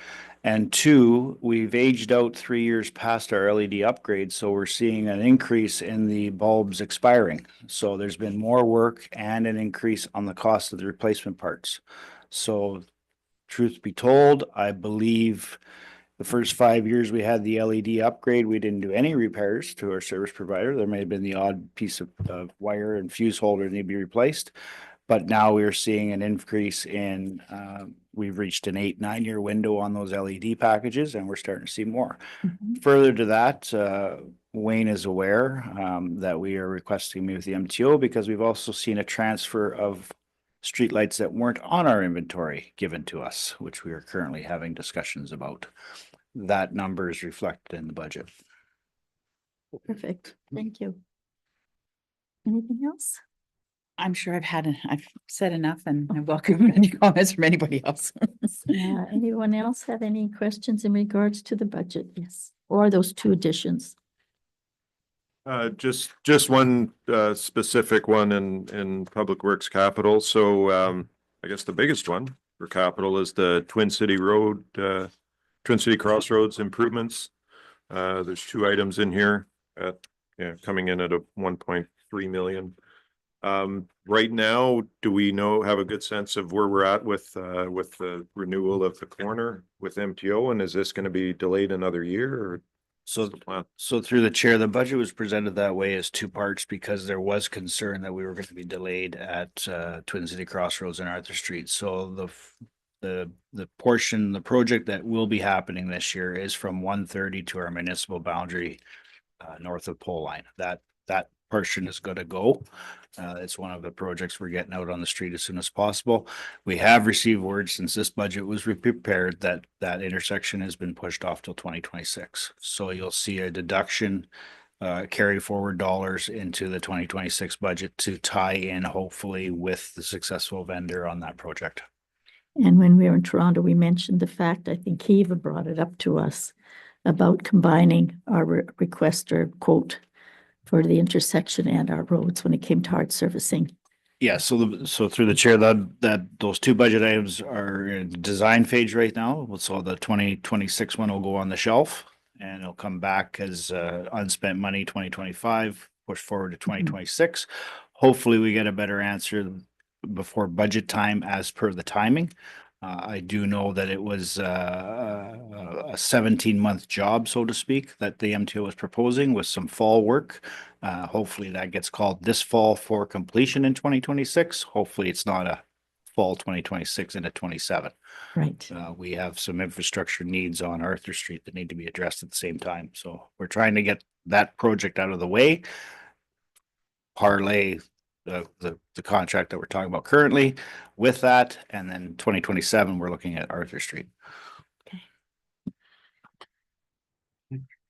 And two, we've aged out 3 years past our LED upgrade, so we're seeing an increase in the bulbs expiring. So there's been more work and an increase on the cost of the replacement parts. So truth be told, I believe the first 5 years we had the LED upgrade, we didn't do any repairs to our service provider. There may have been the odd piece of wire and fuse holder that need to be replaced. But now we're seeing an increase in, we've reached an 8-9 year window on those LED packages and we're starting to see more. Further to that, Wayne is aware that we are requesting me with the MTO because we've also seen a transfer of streetlights that weren't on our inventory given to us, which we are currently having discussions about. That number is reflected in the budget. Perfect. Thank you. Anything else? I'm sure I've said enough and I welcome any comments from anybody else. Anyone else have any questions in regards to the budget? Yes, or those two additions? Just one specific one in Public Works Capital. So I guess the biggest one for capital is the Twin City Crossroads improvements. There's two items in here coming in at a 1.3 million. Right now, do we have a good sense of where we're at with the renewal of the corner with MTO? And is this going to be delayed another year or? So through the chair, the budget was presented that way as two parts because there was concern that we were going to be delayed at Twin City Crossroads and Arthur Street. So the portion, the project that will be happening this year is from 130 to our municipal boundary north of pole line. That portion is going to go. It's one of the projects we're getting out on the street as soon as possible. We have received word since this budget was prepared that intersection has been pushed off till 2026. So you'll see a deduction, carry forward dollars into the 2026 budget to tie in hopefully with the successful vendor on that project. And when we were in Toronto, we mentioned the fact, I think Kiva brought it up to us about combining our request or quote for the intersection and our roads when it came to hard servicing. Yeah, so through the chair, that those two budget items are in the design phase right now. So the 2026 one will go on the shelf and it'll come back as unspent money 2025, push forward to 2026. Hopefully we get a better answer before budget time as per the timing. I do know that it was a 17-month job, so to speak, that the MTO was proposing with some fall work. Hopefully that gets called this fall for completion in 2026. Hopefully it's not a fall 2026 into 27. Right. We have some infrastructure needs on Arthur Street that need to be addressed at the same time. So we're trying to get that project out of the way. Parlay the contract that we're talking about currently with that, and then 2027 we're looking at Arthur Street.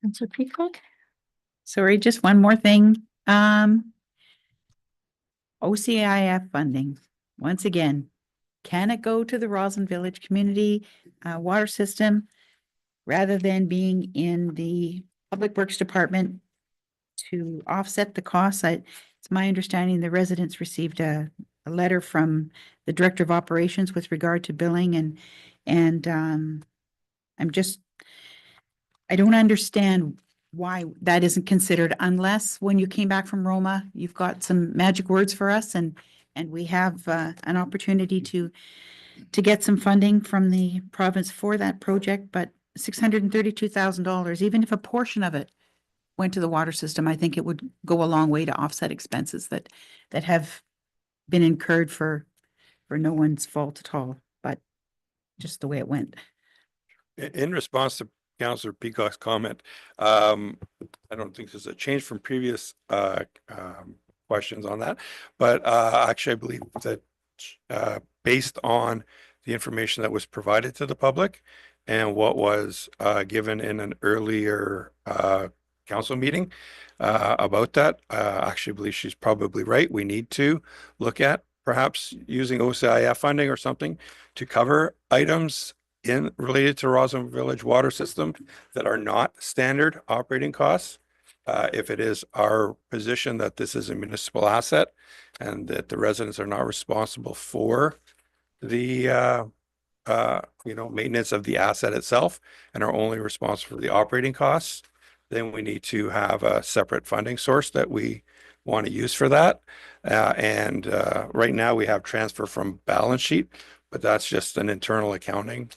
Councillor Peacock? Sorry, just one more thing. OCIF funding, once again, can it go to the Roslyn Village Community Water System rather than being in the Public Works Department to offset the costs? It's my understanding the residents received a letter from the Director of Operations with regard to billing and I don't understand why that isn't considered unless when you came back from Roma, you've got some magic words for us and we have an opportunity to get some funding from the province for that project, but $632,000, even if a portion of it went to the water system, I think it would go a long way to offset expenses that have been incurred for no one's fault at all, but just the way it went. In response to Councillor Peacock's comment, I don't think there's a change from previous questions on that, but actually I believe that based on the information that was provided to the public and what was given in an earlier council meeting about that, I actually believe she's probably right. We need to look at perhaps using OCIF funding or something to cover items related to Roslyn Village water system that are not standard operating costs. If it is our position that this is a municipal asset and that the residents are not responsible for the maintenance of the asset itself and are only responsible for the operating costs, then we need to have a separate funding source that we want to use for that. Right now we have transfer from balance sheet, but that's just an internal accounting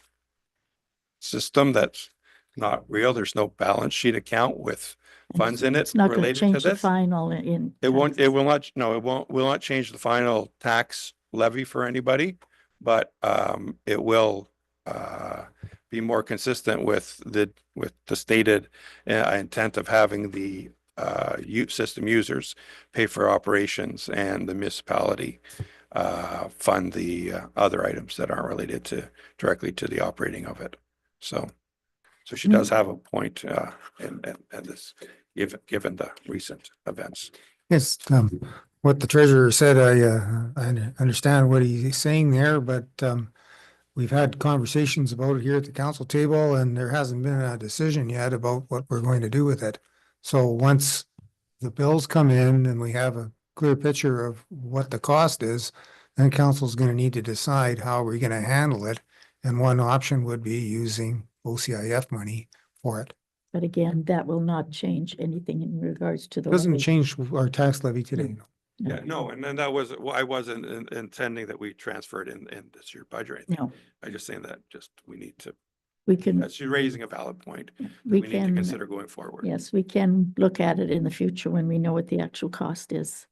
system that's not real. There's no balance sheet account with funds in it It's not going to related to change the this. final Will not change the final tax levy for anybody, but it will be more consistent with the stated intent of having the system users pay for operations and the municipality fund the other items that aren't related directly to the operating of it. So she does have a point in this, given the recent events. Yes, what the treasurer said, I understand what he's saying there, but we've had conversations about it here at the council table, and there hasn't been a decision yet about what we're going to do with it. So once the bills come in and we have a clear picture of what the cost is, then council's going to need to decide how we're going to handle it. And one option would be using OCIF money for it. But again, that will not change anything in regards to the. Doesn't levy. change our tax levy today. Yeah, no, and then that was, I wasn't intending that we transferred in this year budget or anything. No, I just saying that we need to, we can, she's raising a valid point. we We need to can, consider going forward. yes, we can look at it in the future when we know what the actual cost is.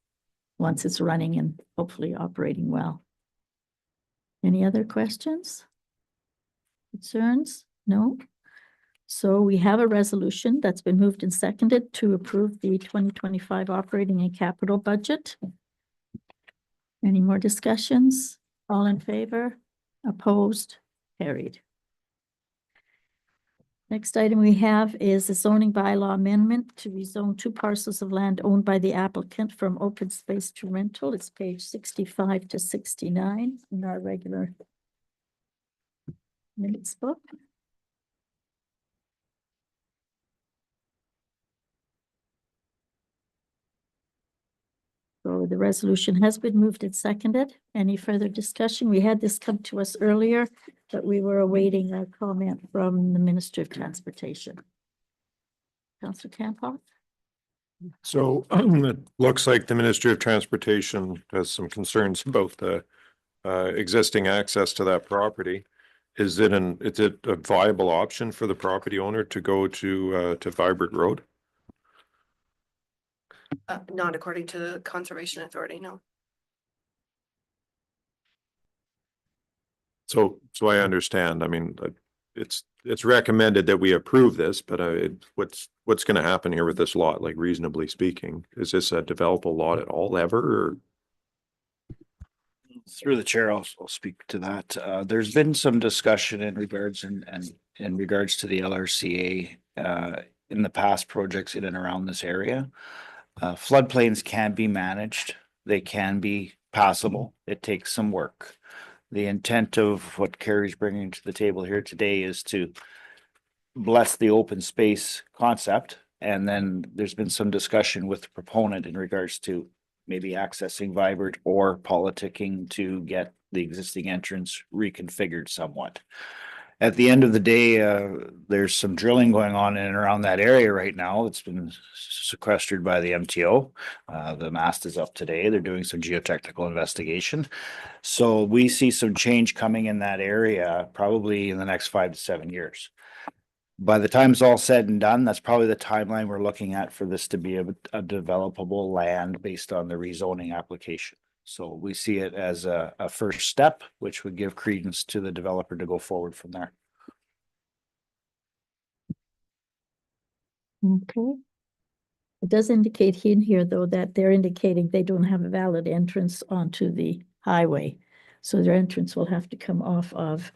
Once it's running and hopefully operating well. Any other questions? Concerns? No? So we have a resolution that's been moved and seconded to approve the 2025 operating and capital budget. Any more discussions? All in favor? Opposed? Carried. Next item we have is a zoning bylaw amendment to rezone 2 parcels of land owned by the applicant from open space to rental. It's page 65 to 69 in our regular minutes book. So the resolution has been moved and seconded. Any further discussion? We had this come to us earlier, but we were awaiting a comment from the Minister of Transportation. Councillor Campoff? So it looks like the Ministry of Transportation has some concerns about the existing access to that property. Is it a viable option for the property owner to go to Vibert Road? Not according to the Conservation Authority, no. So I understand. I mean, it's recommended that we approve this, but what's going to happen here with this lot? Like, reasonably speaking, is this a developable lot at all ever? Or? Through the chair, I'll speak to that. There's been some discussion in regards and in regards to the LRCA in the past projects in and around this area. Floodplains can be managed. They can be passable. It takes some work. The intent of what Carrie's bringing to the table here today is to bless the open space concept. And then there's been some discussion with the proponent in regards to maybe accessing Vibert or politicking to get the existing entrance reconfigured somewhat. At the end of the day, there's some drilling going on in and around that area right now. It's been sequestered by the MTO. The mast is up today. They're doing some geotechnical investigation. So we see some change coming in that area probably in the next 5 to 7 years. By the time it's all said and done, that's probably the timeline we're looking at for this to be a developable land based on the rezoning application. So we see it as a first step, which would give credence to the developer to go forward from there. Okay. It does indicate in here, though, that they're indicating they don't have a valid entrance onto the highway. So their entrance will have to come off of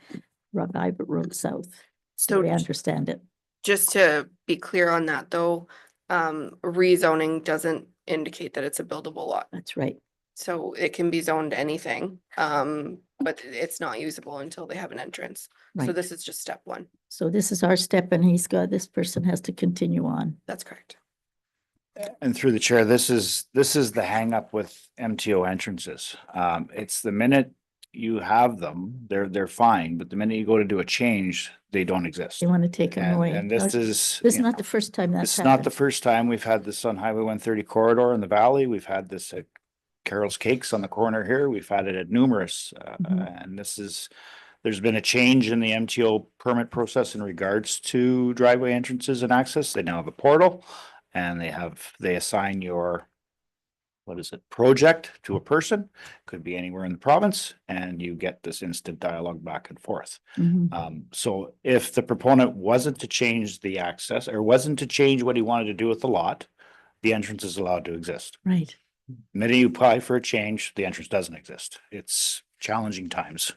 Vibert Road South. So we understand it. Just to be clear on that though, rezoning doesn't indicate that it's a buildable lot. That's right. So it can be zoned anything, but it's not usable until they have an entrance. So Right. this is just step one. So this is our step and this person has to continue on. That's correct. And through the chair, this is the hang up with MTO entrances. It's the minute you have them, they're fine, but the minute you go to do a change, they don't exist. They want to take them And, away. and this This is. is you know, not the first time that's It's not the happened. first time. We've had this on Highway 130 corridor in the valley. We've had this at Carol's Cakes on the corner here. We've had it at numerous, and there's been a change in the MTO permit process in regards to driveway entrances and access. They now have a portal and they assign your, project to a person, could be anywhere in the province, and you get this instant dialogue back and forth. Mhm. So if the proponent wasn't to change the access or wasn't to change what he wanted to do with the lot, the entrance is allowed to exist. Right. The minute you apply for a change, the entrance doesn't exist. It's challenging times.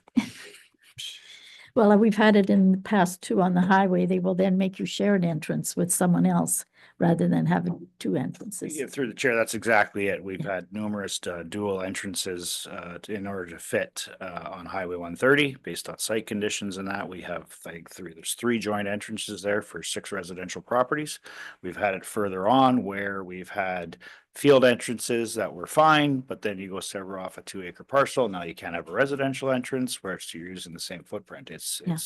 Well, we've had it in the past too on the highway. They will then make you share an entrance with someone else rather than having two entrances. Yeah, through the chair, that's exactly it. We've had numerous dual entrances in order to fit on Highway 130 based on site conditions and that. We have, I think, there's 3 joint entrances there for 6 residential properties. We've had it further on where we've had field entrances that were fine, but then you go sever off a 2-acre parcel. Now you can't have a residential entrance where you're using the same footprint. Yeah.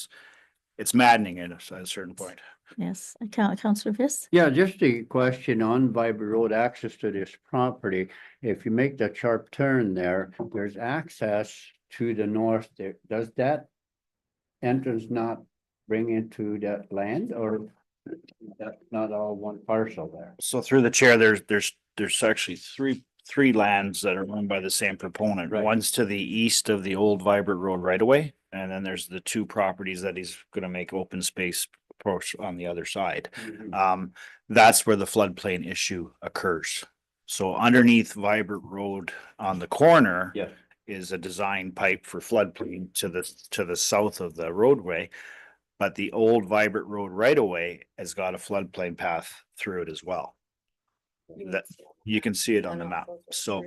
It's maddening at a certain point. Yes, Councillor Viss? Yeah, just a question on Vibert Road access to this property. If you make that sharp turn there, there's access to the north there. Does that entrance not bring into that land, or that's not all one parcel there? So through the chair, there's actually three lands that are owned by the same proponent. Right. One's to the east of the old Vibert Road right away, and then there's the 2 properties that he's gonna make open space approach on the other side. That's where the floodplain issue occurs. So underneath Vibert Road on the corner Yeah. is a design pipe for floodplain to the south of the roadway. But the old Vibert Road right away has got a floodplain path through it as well. That you can see it on the map. So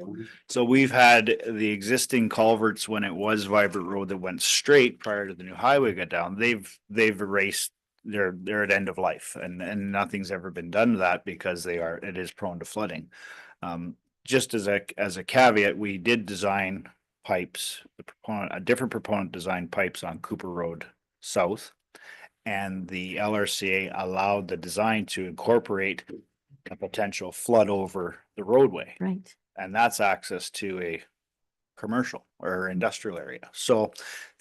we've had the existing culverts when it was Vibert Road that went straight prior to the new highway got down. They've erased, they're at end of life, and nothing's ever been done to that because it is prone to flooding. Just as a caveat, we did design pipes, a different proponent designed pipes on Cooper Road South. And the LRCA allowed the design to incorporate a potential flood over the roadway. Right. And that's access to a commercial or industrial area. So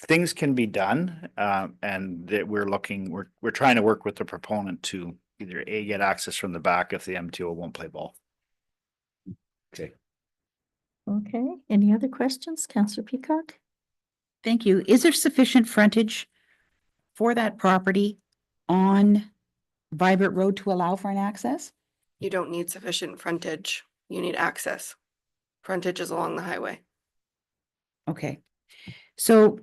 things can be done, and that we're trying to work with the proponent to either get access from the back if the MTO won't play ball. Okay. Okay, any other questions? Councillor Peacock? Thank you. Is there sufficient frontage for that property on Vibert Road to allow for an access? You don't need sufficient frontage. You need access. Frontage is along the highway. Okay. So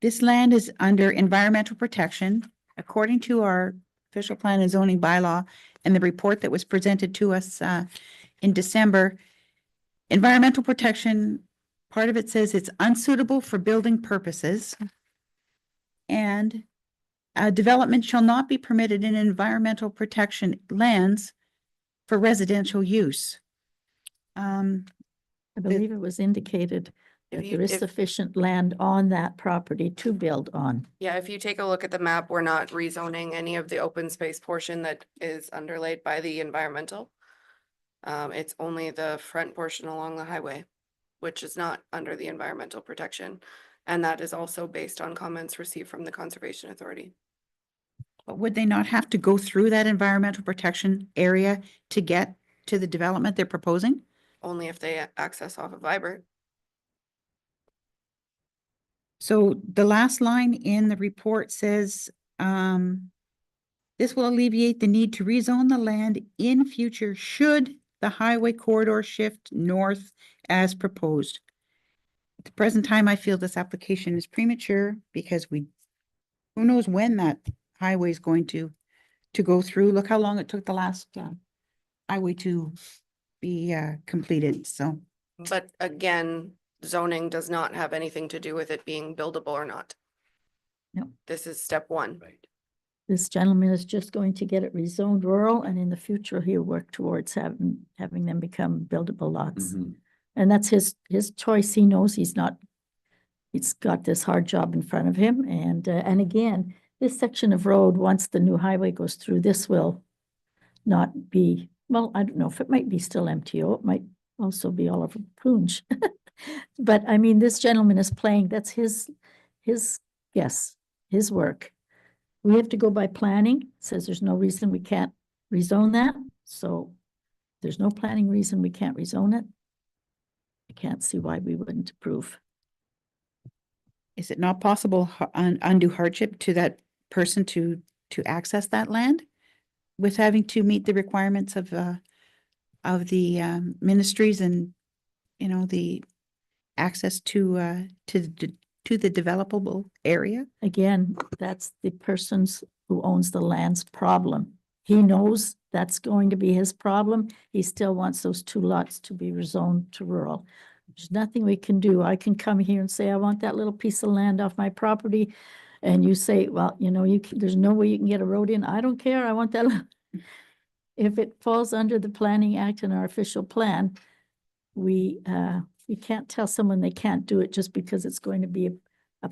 this land is under environmental protection according to our official plan and zoning bylaw and the report that was presented to us in December. Environmental protection, part of it says it's unsuitable for building purposes. And development shall not be permitted in environmental protection lands for residential use. I believe it was indicated If that you, there is if, sufficient land on that property to build on. yeah, if you take a look at the map, we're not rezoning any of the open space portion that is underlaid by the environmental. It's only the front portion along the highway, which is not under the environmental protection. And that is also based on comments received from the Conservation Authority. But would they not have to go through that environmental protection area to get to the development they're proposing? Only if they access off of Vibert. So the last line in the report says, this will alleviate the need to rezone the land in future should the highway corridor shift north as proposed. At the present time, I feel this application is premature because who knows when that highway is going to go through. Look how long it took the last highway to be completed, so. But again, zoning does not have anything to do with it being buildable or not. No. This is step one. This gentleman is just going to get it rezoned rural, and in the future, he'll work towards having them become buildable lots. And that's his choice. He knows he's got this hard job in front of him. And again, this section of road, once the new highway goes through, this will not be, well, I don't know if it might be still MTO. It might also be all over Coonge. But I mean, this gentleman is playing, that's his guess, his work. We have to go by planning, says there's no reason we can't rezone that. So there's no planning reason we can't rezone it. I can't see why we wouldn't approve. Is it not possible undue hardship to that person to access that land with having to meet the requirements of the ministries and, you know, the access to the developable area? Again, that's the person's who owns the land's problem. He knows that's going to be his problem. He still wants those two lots to be rezoned to rural. There's nothing we can do. I can come here and say, I want that little piece of land off my property. And you say, well, you know, there's no way you can get a road in. I don't care. I want that. If it falls under the Planning Act and our official plan, we can't tell someone they can't do it just because it's going to be a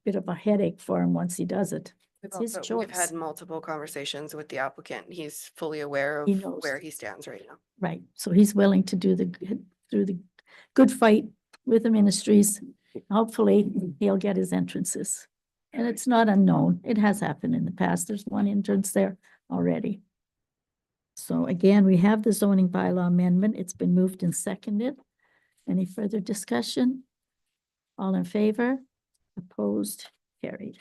bit of a headache for him once he does it. It's his We've had choice. multiple conversations with the applicant. He's fully aware He of knows. where he stands right now. Right, so he's willing to do through the good fight with the ministries. Hopefully, he'll get his entrances. And it's not unknown. It has happened in the past. There's one entrance there already. So again, we have the zoning bylaw amendment. It's been moved and seconded. Any further discussion? All in favor? Opposed? Carried.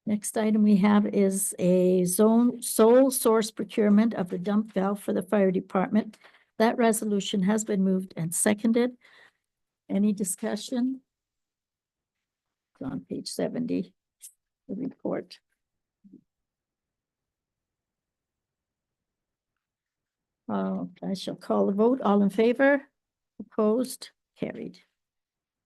Next item we have is a sole source procurement of the dump valve for the fire department. That resolution has been moved and seconded. Any discussion? It's on page 70, the report. I shall call the vote. All in favor? Opposed? Carried.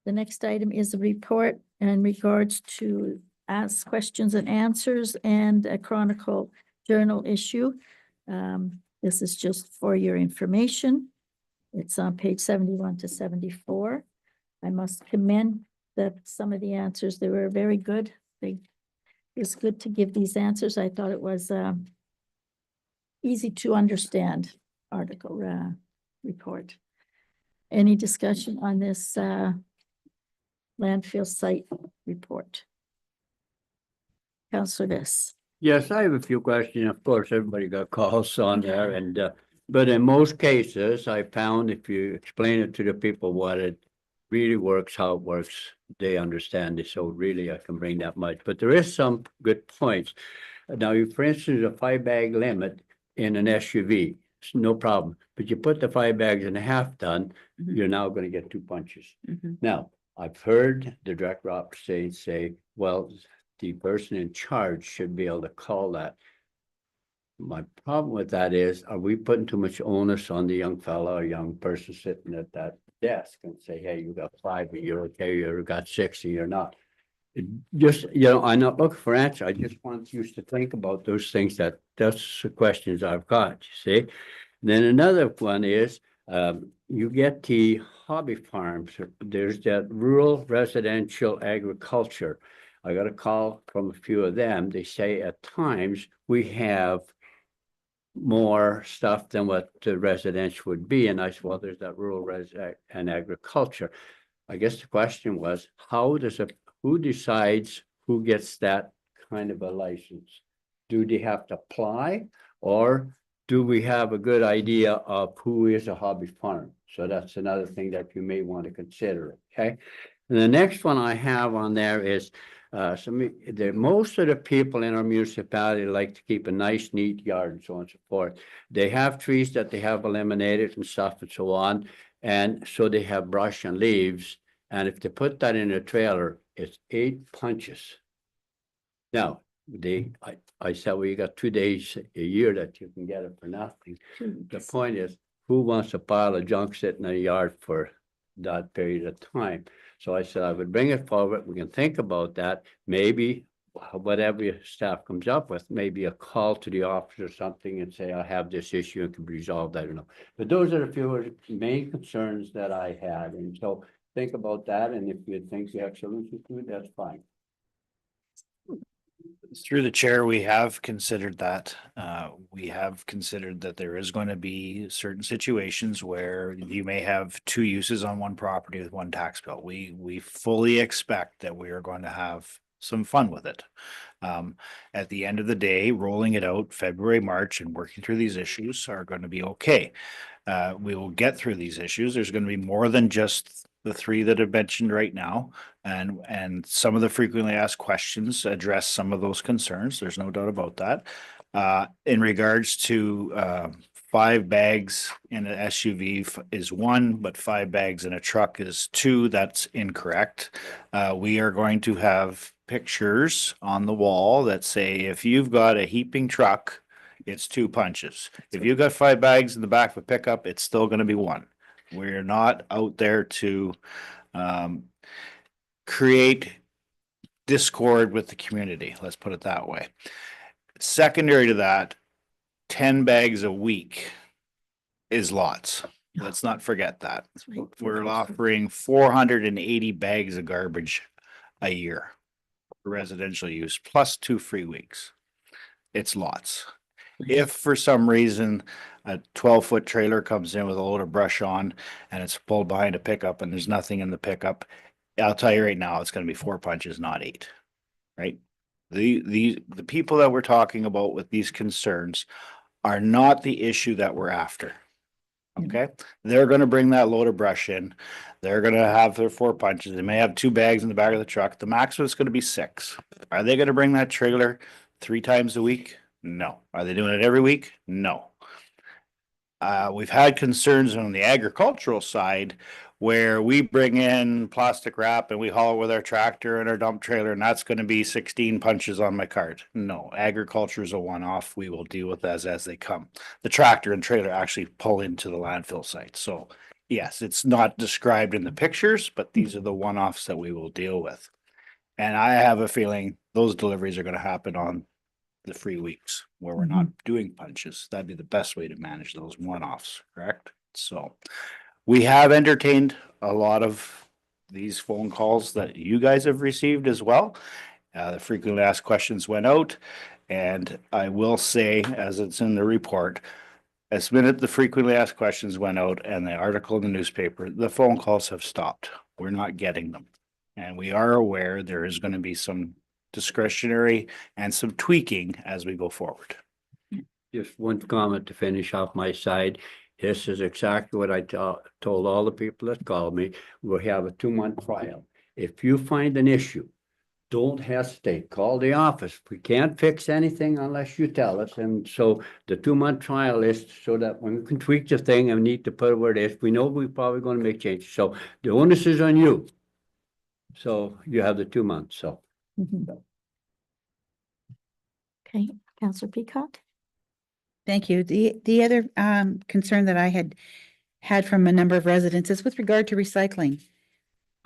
The next item is a report in regards to ask questions and answers and a Chronicle Journal issue. This is just for your information. It's on page 71 to 74. I must commend that some of the answers, they were very good. It was good to give these answers. I thought it was easy to understand article report. Any discussion on this landfill site report? Councillor Viss. Yes, I have a few questions. Of course, everybody got calls on there and, but in most cases, I found if you explain it to the people what it really works, how it works, they understand it. So really I can bring that much, but there is some good points. Now, for instance, a 5-bag limit in an SUV, it's no problem. But you put the 5 bags in a half ton, you're now going to get 2 punches. Now, I've heard the director of say, well, the person in charge should be able to call that. My problem with that is, are we putting too much onus on the young fella or young person sitting at that desk and say, hey, you got 5, but you're okay, you got 6, and you're not. Just, you know, I'm not looking for answer. I just want you to think about those things. That's the questions I've got, you see. Then another one is, you get the hobby farms, there's that rural residential agriculture. I got a call from a few of them. They say at times we have more stuff than what the residential would be. And I said, well, there's that rural and agriculture. I guess the question was, who decides who gets that kind of a license? Do they have to apply, or do we have a good idea of who is a hobby farm? So that's another thing that you may want to consider, okay? And the next one I have on there is most of the people in our municipality like to keep a nice, neat yard and so on and so forth. They have trees that they have eliminated and stuff and so on. And so they have brush and leaves. And if they put that in a trailer, it's 8 punches. Now, I said, well, you got 2 days a year that you can get it for nothing. The point is, who wants a pile of junk sitting in a yard for that period of time? So I said, I would bring it forward. We can think about that. Maybe whatever your staff comes up with, maybe a call to the office or something and say, I have this issue and can be resolved. I don't know. But those are a few of the main concerns that I had. And so think about that. And if you think you have solutions to it, that's fine. Through the chair, we have considered that. We have considered that there is going to be certain situations where you may have 2 uses on one property with 1 tax bill. We fully expect that we are going to have some fun with it. At the end of the day, rolling it out February, March, and working through these issues are going to be okay. We will get through these issues. There's going to be more than just the 3 that I've mentioned right now. And some of the frequently asked questions address some of those concerns. There's no doubt about that. In regards to 5 bags in an SUV is 1, but 5 bags in a truck is 2. That's incorrect. We are going to have pictures on the wall that say, if you've got a heaping truck, it's 2 punches. If you've got 5 bags in the back of a pickup, it's still going to be 1. We're not out there to create discord with the community. Let's put it that way. Secondary to that, 10 bags a week is lots. Let's not forget that. We're offering 480 bags of garbage a year for residential use, plus 2 free weeks. It's lots. If for some reason a 12-foot trailer comes in with a load of brush on and it's pulled behind a pickup and there's nothing in the pickup, I'll tell you right now, it's going to be 4 punches, not 8, right? The people that we're talking about with these concerns are not the issue that we're after. Okay, they're going to bring that load of brush in. They're going to have their 4 punches. They may have 2 bags in the back of the truck. The maximum is going to be 6. Are they going to bring that trailer 3 times a week? No. Are they doing it every week? No. We've had concerns on the agricultural side where we bring in plastic wrap and we haul it with our tractor and our dump trailer, and that's going to be 16 punches on my cart. No, agriculture is a one-off. We will deal with as they come. The tractor and trailer actually pull into the landfill site. So yes, it's not described in the pictures, but these are the one-offs that we will deal with. And I have a feeling those deliveries are going to happen on the free weeks where we're not doing punches. That'd be the best way to manage those one-offs, correct? So we have entertained a lot of these phone calls that you guys have received as well. The frequently asked questions went out, and I will say, as it's in the report, as minute the frequently asked questions went out and the article in the newspaper, the phone calls have stopped. We're not getting them. And we are aware there is going to be some discretionary and some tweaking as we go forward. Just one comment to finish off my side. This is exactly what I told all the people that called me. We'll have a 2-month trial. If you find an issue, don't hesitate. Call the office. We can't fix anything unless you tell us. And so the 2-month trial is so that when we can tweak the thing and need to put it where it is, we know we're probably going to make changes. So the onus is on you. So you have the 2 months. So. Okay, Councillor Peacock. Thank you. The other concern that I had from a number of residents is with regard to recycling.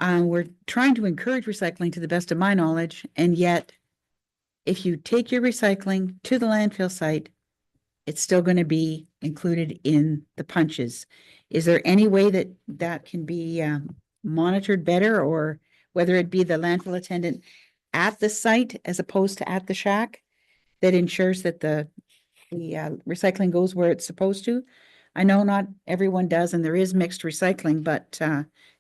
We're trying to encourage recycling to the best of my knowledge, and yet if you take your recycling to the landfill site, it's still going to be included in the punches. Is there any way that that can be monitored better, or whether it be the landfill attendant at the site as opposed to at the shack that ensures that the recycling goes where it's supposed to? I know not everyone does, and there is mixed recycling, but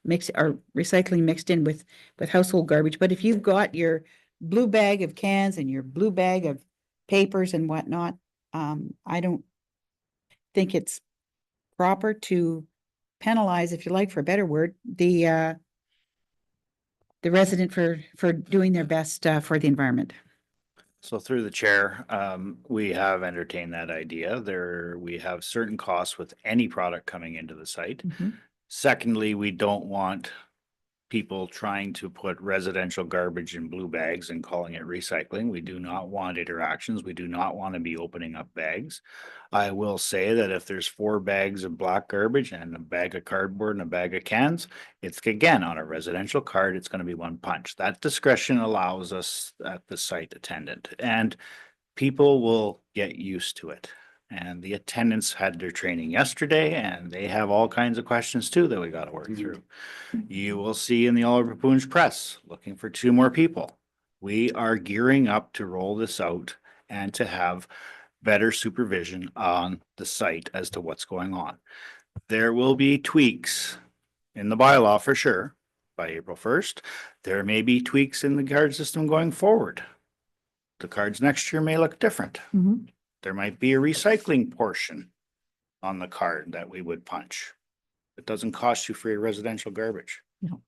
recycling mixed in with household garbage. But if you've got your blue bag of cans and your blue bag of papers and whatnot, I don't think it's proper to penalize, if you like, for a better word, the resident for doing their best for the environment. So through the chair, we have entertained that idea. We have certain costs with any product coming into the site. Secondly, we don't want people trying to put residential garbage in blue bags and calling it recycling. We do not want interactions. We do not want to be opening up bags. I will say that if there's 4 bags of black garbage and a bag of cardboard and a bag of cans, it's again, on a residential card, it's going to be 1 punch. That discretion allows us at the site attendant, and people will get used to it. And the attendants had their training yesterday, and they have all kinds of questions too that we got to work through. You will see in the Oliver Papoonge Press looking for 2 more people. We are gearing up to roll this out and to have better supervision on the site as to what's going on. There will be tweaks in the bylaw for sure by April 1st. There may be tweaks in the card system going forward. The cards next year may look different. There might be a recycling portion on the card that we would punch. It doesn't cost you for your residential garbage. No.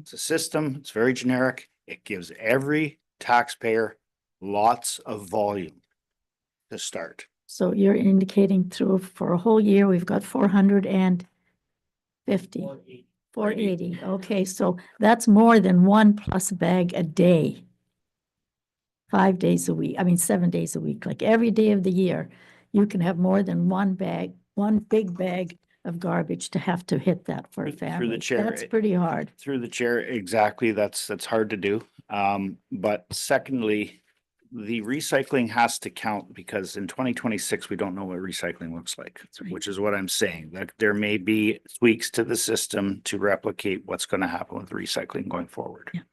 It's a system, it's very generic. It gives every taxpayer lots of volume to start. So you're indicating for a whole year, we've got 450. 480. Okay, so that's more than 1+ bag a day. 5 days a week, 7 days a week, like every day of the year, you can have more than 1 big bag of garbage to have to hit that for a family. Through the chair. That's pretty hard. Through the chair, exactly. That's hard to do. But secondly, the recycling has to count, because in 2026, we don't know what recycling looks like, which is what I'm saying. That there may be tweaks to the system to replicate what's going to happen with recycling going forward. Yeah.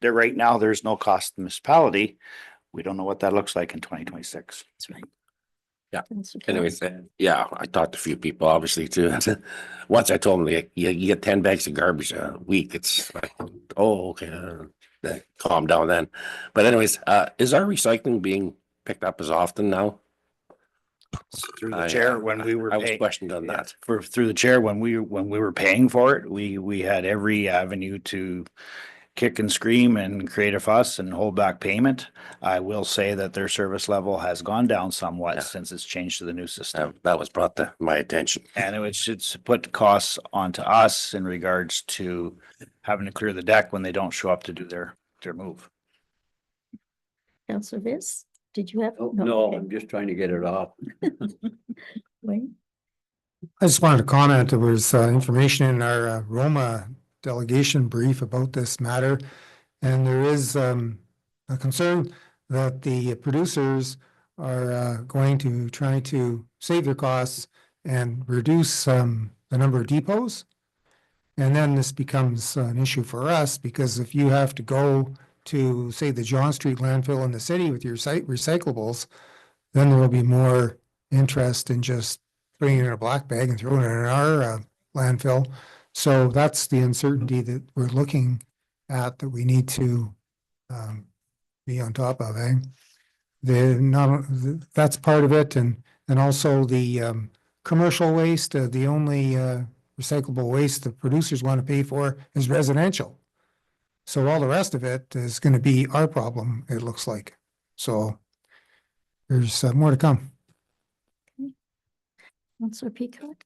There right now, there's no cost to the municipality. We don't know what that looks like in 2026. That's right. Yeah. That's okay. Anyways, yeah, I talked to a few people, obviously, too. Once I told them, like, you get 10 bags of garbage a week, it's like, oh, okay, calm down then. But anyways, is our recycling being picked up as often now? Through the chair, when we were I was paying, questioned on that. through the chair, when we were paying for it, we had every avenue to kick and scream and create a fuss and hold back payment. I will say that their service level has gone down somewhat since it's changed to the new system. That was brought to my attention. And it should put costs onto us in regards to having to clear the deck when they don't show up to do their move. Councillor Viss, did you have? No, okay. I'm just trying to get it off. Wayne? I just wanted to comment, there was information in our Roma delegation brief about this matter. And there is a concern that the producers are going to try to save their costs and reduce the number of depots. And then this becomes an issue for us, because if you have to go to, say, the John Street landfill in the city with your site recyclables, then there will be more interest in just putting it in a black bag and throwing it in our landfill. So that's the uncertainty that we're looking at, that we need to be on top of, eh? That's part of it, and also the commercial waste, the only recyclable waste the producers want to pay for is residential. So all the rest of it is going to be our problem, it looks like. So there's more to come. Councillor Peacock?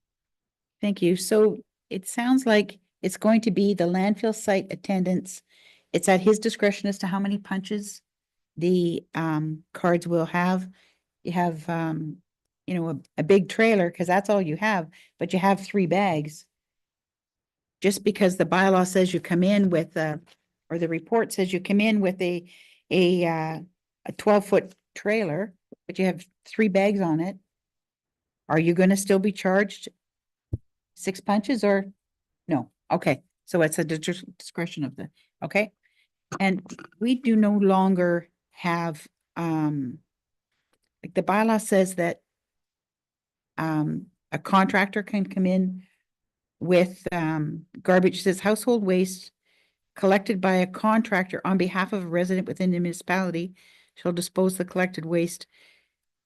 Thank you. So it sounds like it's going to be the landfill site attendants. It's at his discretion as to how many punches the cards will have. You have, a big trailer, because that's all you have, but you have 3 bags. Just because the bylaw says you come in with or the report says you come in with a 12-foot trailer, but you have 3 bags on it, are you going to still be charged 6 punches or no? Okay, so it's a discretion of the, okay. And we do no longer have, like the bylaw says that a contractor can come in with garbage, says household waste collected by a contractor on behalf of a resident within the municipality shall dispose the collected waste.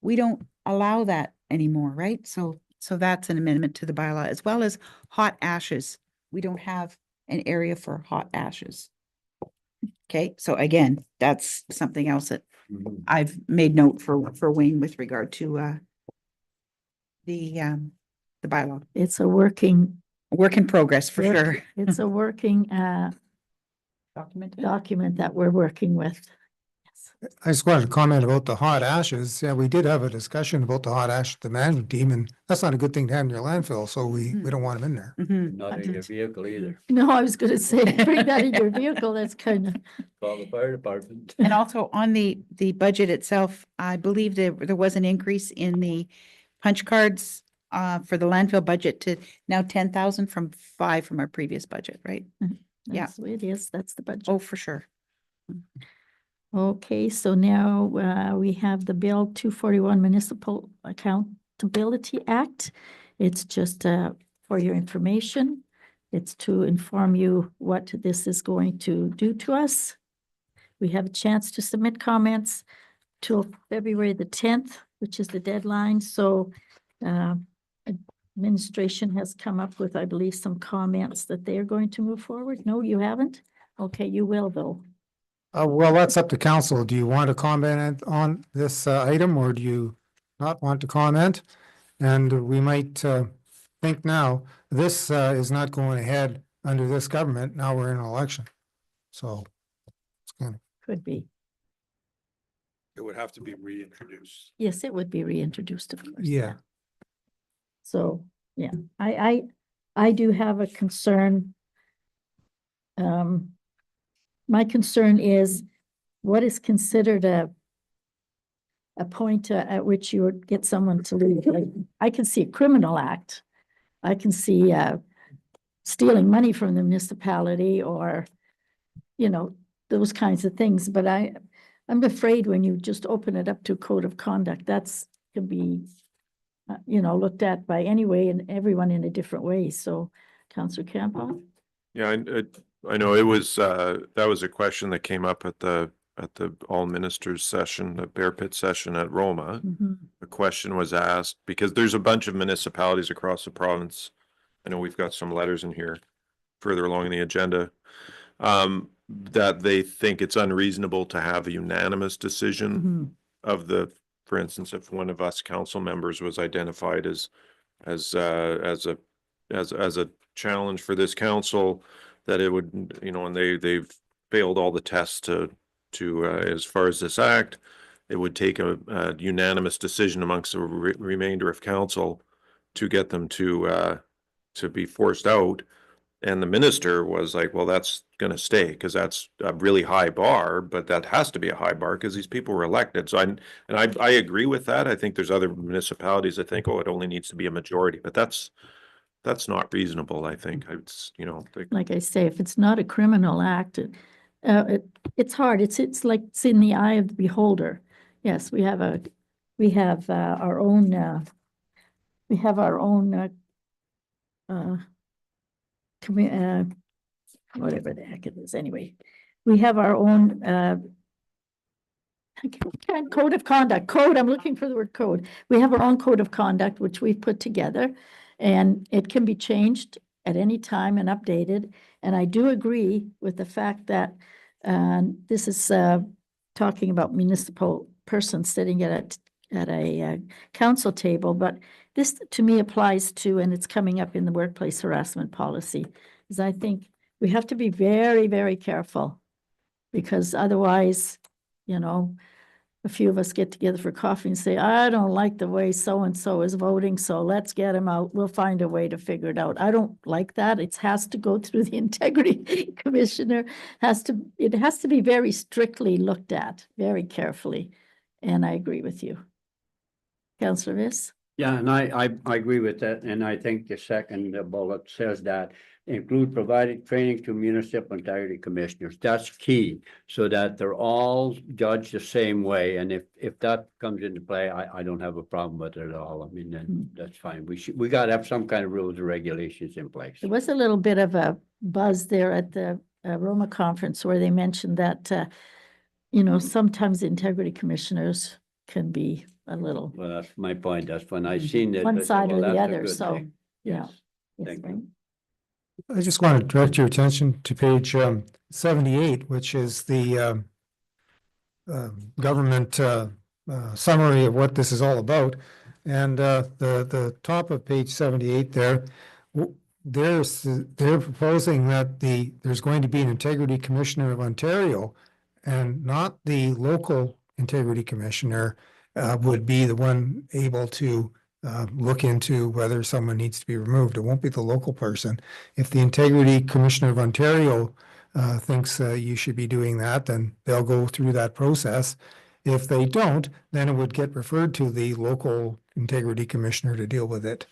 We don't allow that anymore, right? So that's an amendment to the bylaw, as well as hot ashes. We don't have an area for hot ashes. Okay, so again, that's something else that I've made note for Wayne with regard to the bylaw. It's a working, Work in progress for work- sure. it's a working document that we're working with. Yes. I just wanted to comment about the hot ashes. Yeah, we did have a discussion about the hot ash, the management team, and that's not a good thing to have in your landfill, so we don't want them in there. Mhm. Not in your vehicle either. No, I was gonna say, bring that in your vehicle, that's kind of, Call the fire department. And also on the budget itself, I believe there was an increase in the punch cards for the landfill budget to now 10,000 from 5 from our previous budget, right? Yeah. that's the way it is, that's the budget. Oh, for sure. Okay, so now we have the Bill 241 Municipal Accountability Act. It's just for your information. It's to inform you what this is going to do to us. We have a chance to submit comments till February the 10th, which is the deadline. So administration has come up with, I believe, some comments that they are going to move forward. No, you haven't? Okay, you will though. Well, that's up to council. Do you want to comment on this item or do you not want to comment? And we might think now, this is not going ahead under this government. Now we're in an election. So it's kind of, Could be. It would have to be reintroduced. Yes, it would be reintroduced, of course. yeah. So, yeah, I do have a concern. My concern is what is considered a point at which you would get someone to leave. Like, I can see a criminal act. I can see stealing money from the municipality or, you know, those kinds of things. But I'm afraid when you just open it up to code of conduct, that's can be you know, looked at by anyway and everyone in a different way. So, Councillor Campo? Yeah, I know it was, that was a question that came up at the all ministers session, the Bear Pit session at Roma. Mhm. The question was asked, because there's a bunch of municipalities across the province. I know we've got some letters in here further along in the agenda. That they think it's unreasonable to have a unanimous decision Mhm. of the, for instance, if one of us council members was identified as a challenge for this council, that it would, you know, and they've failed all the tests to as far as this act, it would take a unanimous decision amongst the remainder of council to get them to be forced out. And the minister was like, well, that's gonna stay, because that's a really high bar, but that has to be a high bar because these people were elected. So I agree with that. I think there's other municipalities that think, oh, it only needs to be a majority, but that's not reasonable, I think. It's, you know, Like I say, if it's not a criminal act, it's hard. It's like it's in the eye of the beholder. Yes, we have our own whatever the heck it is, anyway. We have our own code of conduct, I'm looking for the word code. We have our own code of conduct, which we've put together, and it can be changed at any time and updated. And I do agree with the fact that this is talking about municipal persons sitting at a council table, but this to me applies to, and it's coming up in the workplace harassment policy, is I think we have to be very, very careful, because otherwise, you know, a few of us get together for coffee and say, I don't like the way so-and-so is voting, so let's get him out. We'll find a way to figure it out. I don't like that. It has to go through the integrity commissioner. It has to be very strictly looked at, very carefully. And I agree with you. Councillor Viss? Yeah, and I agree with that, and I think the second bullet says that include providing training to municipal integrity commissioners. That's key, so that they're all judged the same way, and if that comes into play, I don't have a problem with it at all. I mean, then that's fine. We gotta have some kind of rules and regulations in place. There was a little bit of a buzz there at the Roma conference where they mentioned that, sometimes integrity commissioners can be a little Well, that's my point. That's when I seen it. I one said, side well, or the that's a other, good so, thing. yeah. Yes. Yes, Thank right. you. I just want to direct your attention to page 78, which is the government summary of what this is all about. And the top of page 78 there, they're proposing that there's going to be an integrity commissioner of Ontario, and not the local integrity commissioner would be the one able to look into whether someone needs to be removed. It won't be the local person. If the integrity commissioner of Ontario thinks you should be doing that, then they'll go through that process. If they don't, then it would get referred to the local integrity commissioner to deal with it.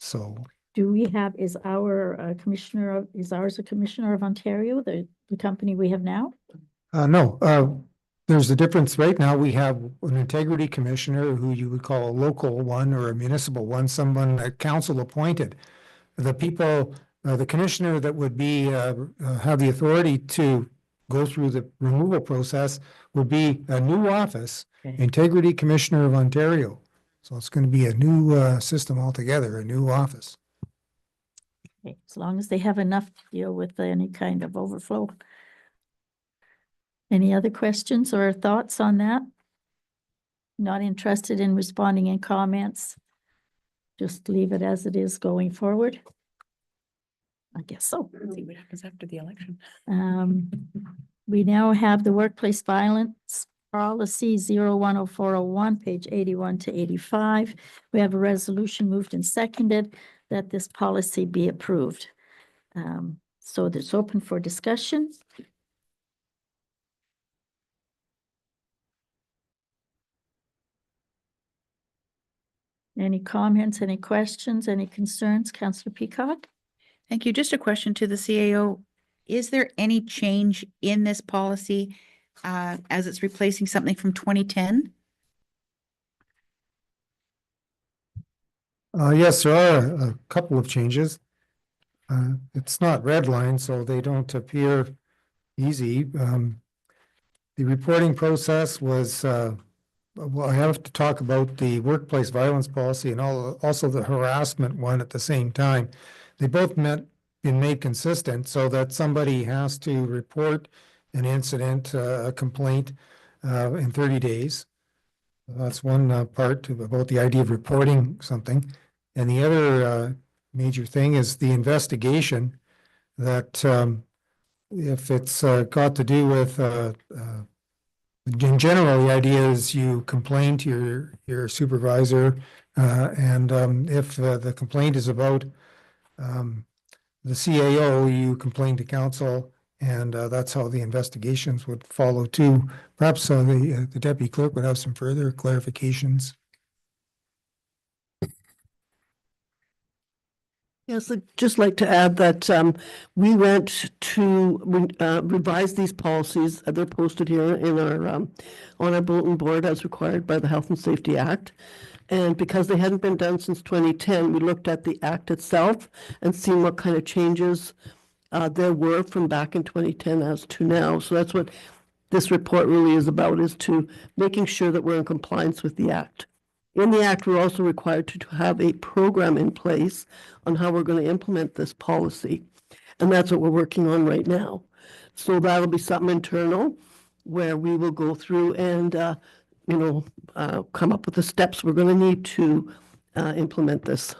So, Do we have, is ours a commissioner of Ontario, the company we have now? no, there's a difference. Right now, we have an integrity commissioner who you would call a local one or a municipal one, someone that council appointed. The people, the commissioner that would be, have the authority to go through the removal process would be a new office, Okay. Integrity Commissioner of Ontario. So it's going to be a new system altogether, a new office. Okay, as long as they have enough to deal with any kind of overflow. Any other questions or thoughts on that? Not interested in responding in comments? Just leave it as it is going forward? I guess so. See what happens after the election. We now have the workplace violence policy 010401, page 81 to 85. We have a resolution moved and seconded that this policy be approved. So it's open for discussion. Any comments, any questions, any concerns? Councillor Peacock? Thank you. Just a question to the CAO. Is there any change in this policy as it's replacing something from 2010? Yes, there are a couple of changes. It's not redlined, so they don't appear easy. The reporting process was, well, I have to talk about the workplace violence policy and also the harassment one at the same time. They both been made consistent so that somebody has to report an incident, a complaint in 30 days. That's one part about the idea of reporting something. And the other major thing is the investigation that if it's got to do with, in general, the idea is you complain to your supervisor and if the complaint is about the CAO, you complain to council, and that's how the investigations would follow too. Perhaps the deputy clerk would have some further clarifications. Yes, I'd just like to add that we went to revise these policies. They're posted here in our on our bulletin board as required by the Health and Safety Act. And because they hadn't been done since 2010, we looked at the act itself and seen what kind of changes there were from back in 2010 as to now. So that's what this report really is about, is to making sure that we're in compliance with the act. In the act, we're also required to have a program in place on how we're going to implement this policy. And that's what we're working on right now. So that'll be something internal where we will go through and, come up with the steps we're going to need to implement this.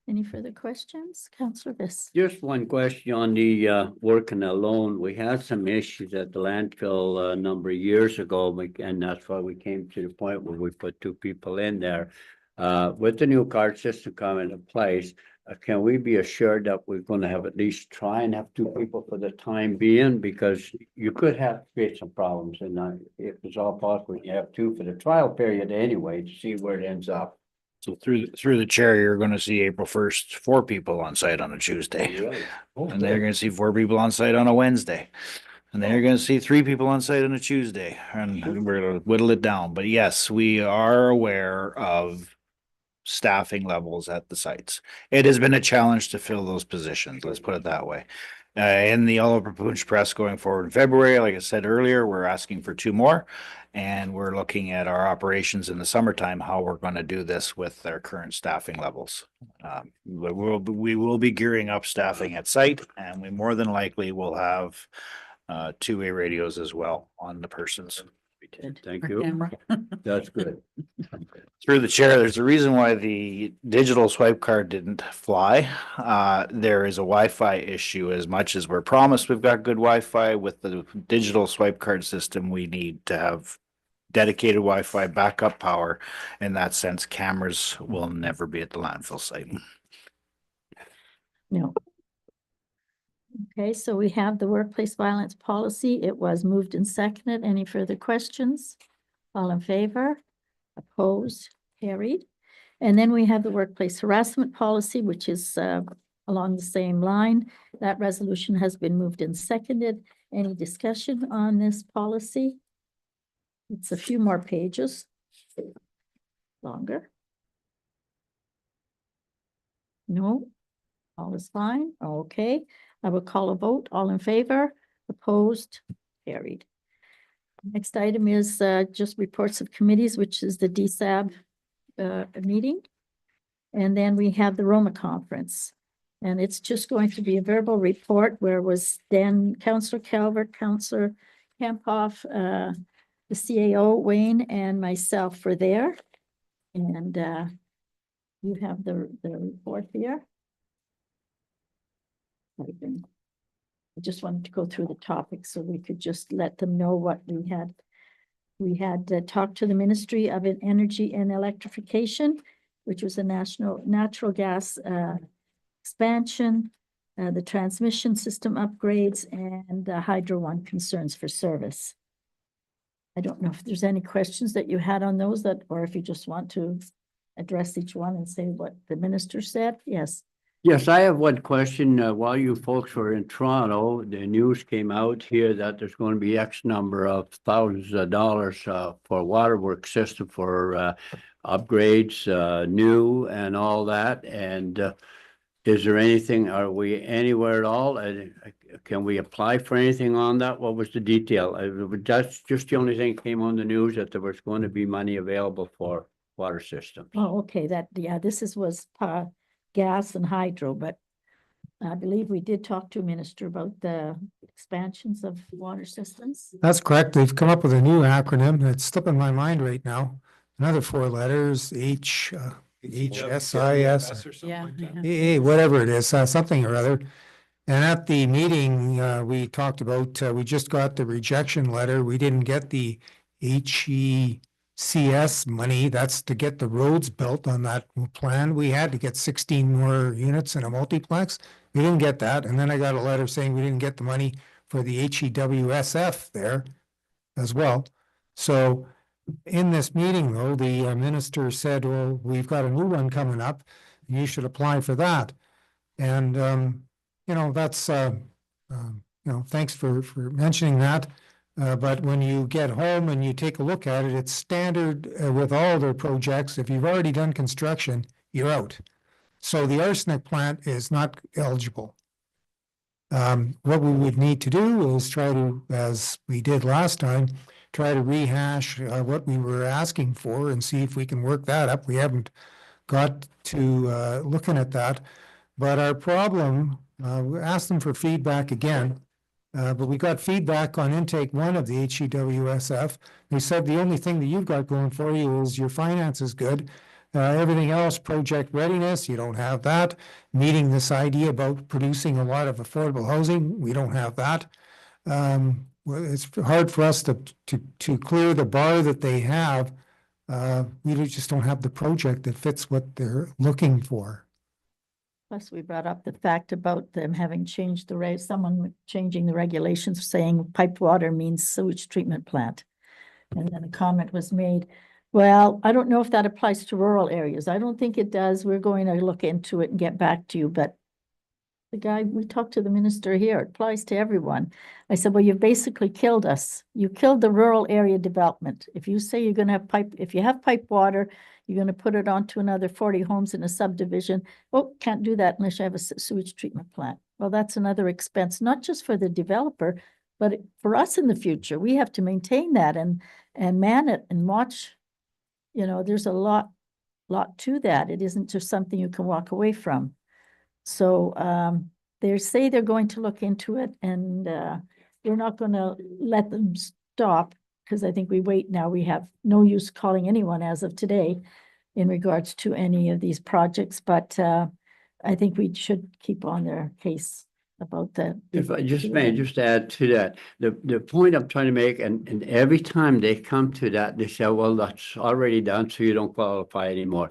Any further questions? Councillor Viss? Just one question on the working alone. We had some issues at the landfill a number of years ago, and that's why we came to the point where we put two people in there. With the new card system coming into place, can we be assured that we're gonna have at least try and have two people for the time being? Because you could have create some problems and if it's all possible, you have two for the trial period anyway to see where it ends up. So through the chair, you're gonna see April 1st, 4 people on site on a Tuesday. Really? And then you're gonna see 4 people on site on a Wednesday. And then you're gonna see 3 people on site on a Tuesday, and we're gonna whittle it down. But yes, we are aware of staffing levels at the sites. It has been a challenge to fill those positions, let's put it that way. In the Oliver Papoose Press going forward in February, like I said earlier, we're asking for 2 more. And we're looking at our operations in the summertime, how we're gonna do this with our current staffing levels. We will be gearing up staffing at site, and we more than likely will have 2-way radios as well on the persons. Thank Our you. camera. That's good. Through the chair, there's a reason why the digital swipe card didn't fly. There is a Wi-Fi issue. As much as we're promised we've got good Wi-Fi with the digital swipe card system, we need to have dedicated Wi-Fi backup power. In that sense, cameras will never be at the landfill site. No. Okay, so we have the workplace violence policy. It was moved and seconded. Any further questions? All in favor? Opposed? Carried. And then we have the workplace harassment policy, which is along the same line. That resolution has been moved and seconded. Any discussion on this policy? It's a few more pages. Longer. No? All is fine? Okay. I will call a vote. All in favor? Opposed? Carried. Next item is just reports of committees, which is the DSAB meeting. And then we have the Roma conference. And it's just going to be a verbal report where was Councillor Calvert, Councillor Kempoff, the CAO, Wayne, and myself were there. And you have the report here. I just wanted to go through the topics so we could just let them know what we had. We had talked to the Ministry of Energy and Electrification, which was a natural gas expansion, the transmission system upgrades, and Hydro One concerns for service. I don't know if there's any questions that you had on those or if you just want to address each one and say what the minister said. Yes. Yes, I have one question. While you folks were in Toronto, the news came out here that there's going to be X number of thousands of dollars for waterworks system for upgrades, new and all that. And is there anything, are we anywhere at all? Can we apply for anything on that? What was the detail? That's just the only thing that came on the news, that there was going to be money available for water systems. Oh, okay. This was gas and hydro, but I believe we did talk to Minister about the expansions of water systems. That's correct. They've come up with a new acronym. It's slipping my mind right now. Another 4 letters, HSIS, Yeah. whatever it is, something or other. And at the meeting, we talked about, we just got the rejection letter. We didn't get the HECS money. That's to get the roads built on that plan. We had to get 16 more units in a multiplex. We didn't get that. And then I got a letter saying we didn't get the money for the HEWSF there as well. So in this meeting, though, the minister said, well, we've got a new one coming up, and you should apply for that. And, that's, thanks for mentioning that. But when you get home and you take a look at it, it's standard with all their projects. If you've already done construction, you're out. So the arsenic plant is not eligible. What we would need to do is try to, as we did last time, try to rehash what we were asking for and see if we can work that up. We haven't got to looking at that. But our problem, we asked them for feedback again. But we got feedback on intake 1 of the HEWSF. They said the only thing that you've got going for you is your finance is good. Everything else, project readiness, you don't have that. Meeting this idea about producing a lot of affordable housing, we don't have that. It's hard for us to clear the bar that they have. We just don't have the project that fits what they're looking for. Plus, we brought up the fact about them having changed someone changing the regulations, saying piped water means sewage treatment plant. And then a comment was made, well, I don't know if that applies to rural areas. I don't think it does. We're going to look into it and get back to you, but we talked to the minister here, it applies to everyone. I said, well, you've basically killed us. You killed the rural area development. If you say you're gonna have if you have pipe water, you're gonna put it onto another 40 homes in a subdivision. Oh, can't do that unless you have a sewage treatment plant. Well, that's another expense, not just for the developer, but for us in the future. We have to maintain that and man it and watch. You know, there's a lot to that. It isn't just something you can walk away from. So they say they're going to look into it, and we're not going to let them stop, because I think we wait now. We have no use calling anyone as of today in regards to any of these projects, but I think we should keep on their case about that. If I just may just add to that, the point I'm trying to make, and every time they come to that, they say, well, that's already done, so you don't qualify anymore.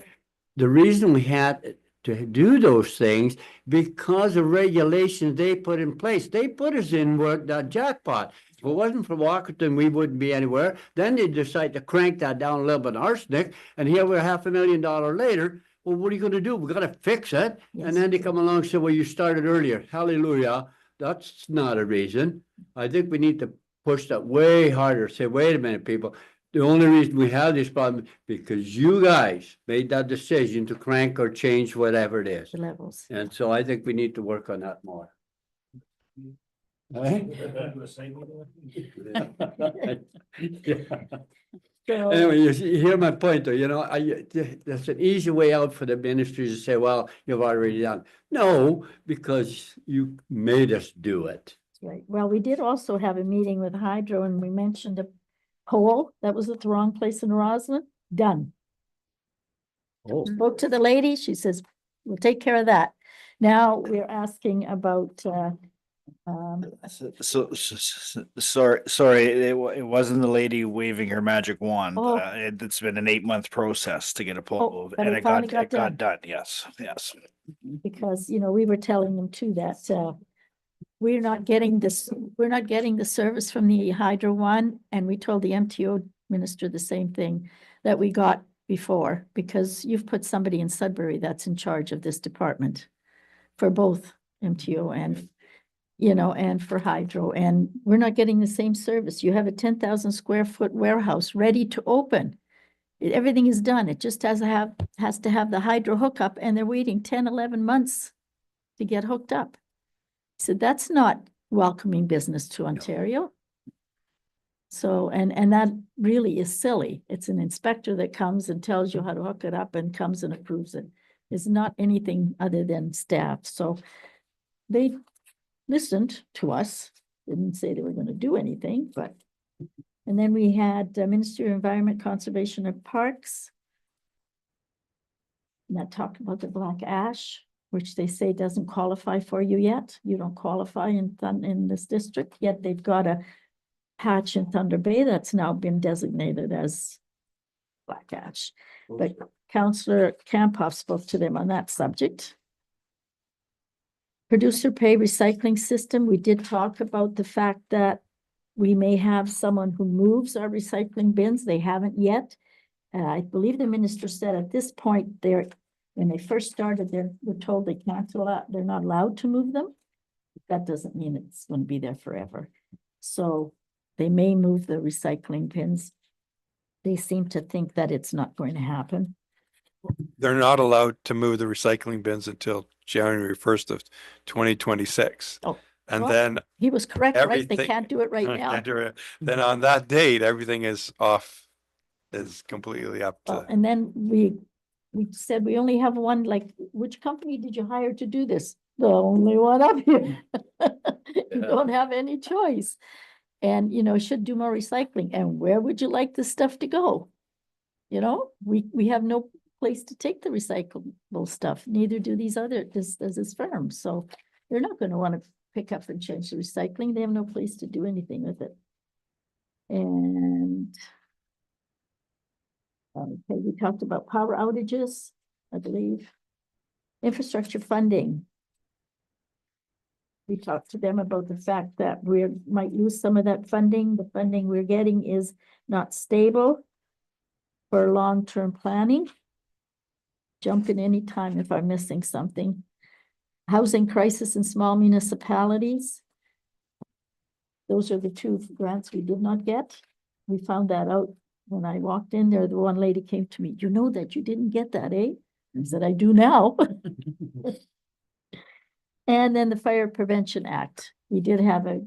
The reason we had to do those things, because of regulations they put in place, they put us in that jackpot. If it wasn't for Walkerton, we wouldn't be anywhere. Then they decide to crank that down a little bit, arsenic, and here we're $500,000 later. Well, what are you going to do? We got to fix it. Yes. And then they come along and say, well, you started earlier. Hallelujah. That's not a reason. I think we need to push that way harder. Say, wait a minute, people. The only reason we have this problem is because you guys made that decision to crank or change whatever it is. The levels. And so I think we need to work on that more. Right? So, Anyway, you hear my point though, you know, that's an easy way out for the ministries to say, well, you've already done. No, because you made us do it. right. Well, we did also have a meeting with Hydro, and we mentioned a pole that was at the wrong place in Roslyn. Done. Oh. Spoke to the lady. She says, we'll take care of that. Now we're asking about, Sorry, it wasn't the lady waving her magic wand. Oh. It's been an 8-month process to get a Oh, pole, but and it finally got it got done. Yes. because, you know, we were telling them too that, we're not getting the service from the Hydro one, and we told the MTO minister the same thing that we got before, because you've put somebody in Sudbury that's in charge of this department for both MTO and, you know, and for Hydro, and we're not getting the same service. You have a 10,000 square foot warehouse ready to open. Everything is done. It just has to have the Hydro hookup, and they're waiting 10, 11 months to get hooked up. So that's not welcoming business to Ontario. So, and that really is silly. It's an inspector that comes and tells you how to hook it up and comes and approves it. It's not anything other than staff. So they listened to us, didn't say they were going to do anything, but. And then we had Ministry of Environment, Conservation and Parks. And that talked about the black ash, which they say doesn't qualify for you yet. You don't qualify in this district, yet they've got a patch in Thunder Bay that's now been designated as black ash. But Councillor Kamphoff spoke to them on that subject. Producer pay recycling system, we did talk about the fact that we may have someone who moves our recycling bins. They haven't yet. I believe the minister said at this point, when they first started, we're told they can't allow, they're not allowed to move them. That doesn't mean it's going to be there forever. So they may move the recycling bins. They seem to think that it's not going to happen. They're not allowed to move the recycling bins until January 1st of 2026. Oh, and well, then he was correct, right? They everything- can't do it right now. can't do it. Then on that date, everything is off, is completely up Well, to. and then we said we only have one, like, which company did you hire to do this? The only one up here. You don't have any choice. And, you know, should do more recycling. And where would you like the stuff to go? You know, we have no place to take the recyclable stuff. Neither do these this firm. So they're not going to want to pick up and change the recycling. They have no place to do anything with it. And okay, we talked about power outages, I believe. Infrastructure funding. We talked to them about the fact that we might lose some of that funding. The funding we're getting is not stable for long-term planning. Jump in anytime if I'm missing something. Housing crisis in small municipalities. Those are the two grants we did not get. We found that out when I walked in there. The one lady came to me, you know that you didn't get that, eh? I said, I do now. And then the Fire Prevention Act. We did have a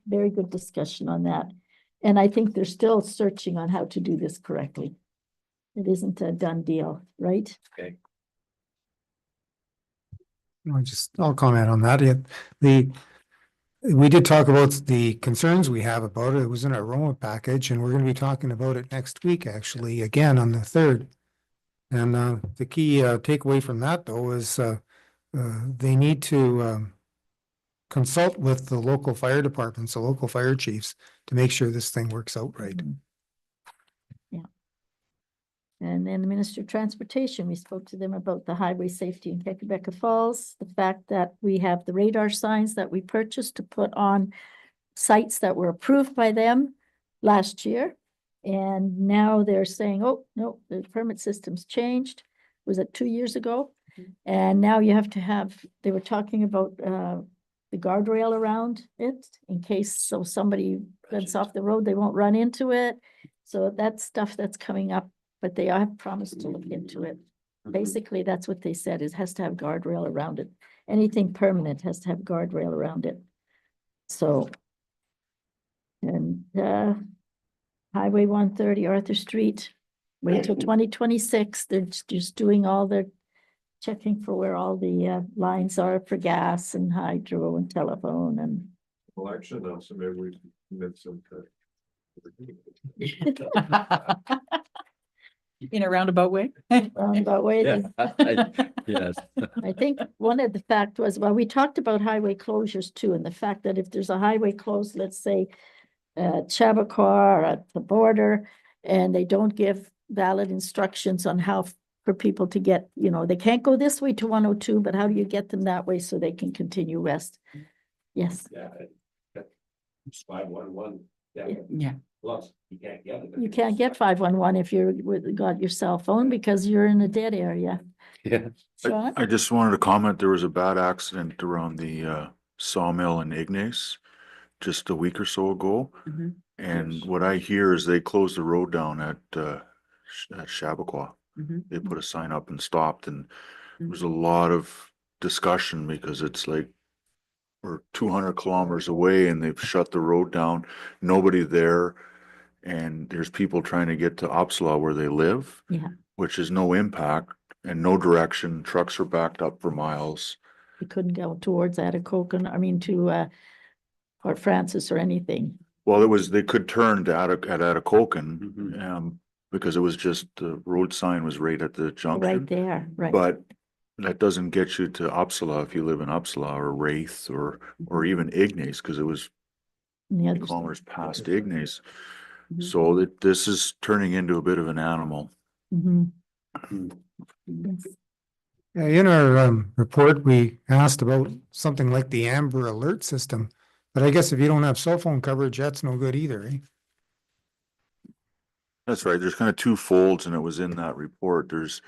very good discussion on that. And I think they're still searching on how to do this correctly. It isn't a done deal, right? Okay. I'll comment on that. We did talk about the concerns we have about it. It was in our Roma package, and we're going to be talking about it next week, actually, again on the 3rd. And the key takeaway from that, though, is they need to consult with the local fire departments, the local fire chiefs, to make sure this thing works out right. Yeah. And then the Minister of Transportation, we spoke to them about the highway safety in Quebec Falls, the fact that we have the radar signs that we purchased to put on sites that were approved by them last year. And now they're saying, oh, no, the permit system's changed. Was it 2 years ago? And now you have to have, they were talking about the guardrail around it in case, so somebody gets off the road, they won't run into it. So that's stuff that's coming up, but they have promised to look into it. Basically, that's what they said, is has to have guardrail around it. Anything permanent has to have guardrail around it. So, and Highway 130 Arthur Street, wait till 2026. They're just doing all their checking for where all the lines are for gas and hydro and telephone and. Election now, so maybe we convince them In a roundabout way? Roundabout way. Yes. I think one of the fact was, well, we talked about highway closures too, and the fact that if there's a highway closed, let's say at Chappaqua or at the border, and they don't give valid instructions on how for people to get, they can't go this way to 102, but how do you get them that way so they can continue west? Yes. Yeah. It's 511. Yeah. Plus, you can't get it. You can't get 511 if got your cell phone because you're in a dead area. Yeah. Sean? I just wanted to comment, there was a bad accident around the sawmill in Ignace just a week or so ago. Mhm. And Yes. what I hear is they closed the road down at Chappaqua. Mhm. They put a sign up and stopped, and there was a lot of discussion because it's like we're 200 kilometers away and they've shut the road down, nobody there. And there's people trying to get to Upsala where they live. Yeah. Which is no impact and no direction. Trucks are backed up for miles. You couldn't go towards Atikokan, to Port Francis or anything. Well, they could turn to Atikokan, Mhm. because it was just, the road sign was right at the Right junction. there, right. But that doesn't get you to Upsala if you live in Upsala or Wraith or even Ignace, because it was On the other side. kilometers past Ignace. Mhm. So this is turning into a bit of an animal. Mhm. Yes. Yeah, in our report, we asked about something like the Amber Alert system, but I guess if you don't have cell phone coverage, that's no good either, eh? That's right. There's kind of two folds, and it was in that report. There's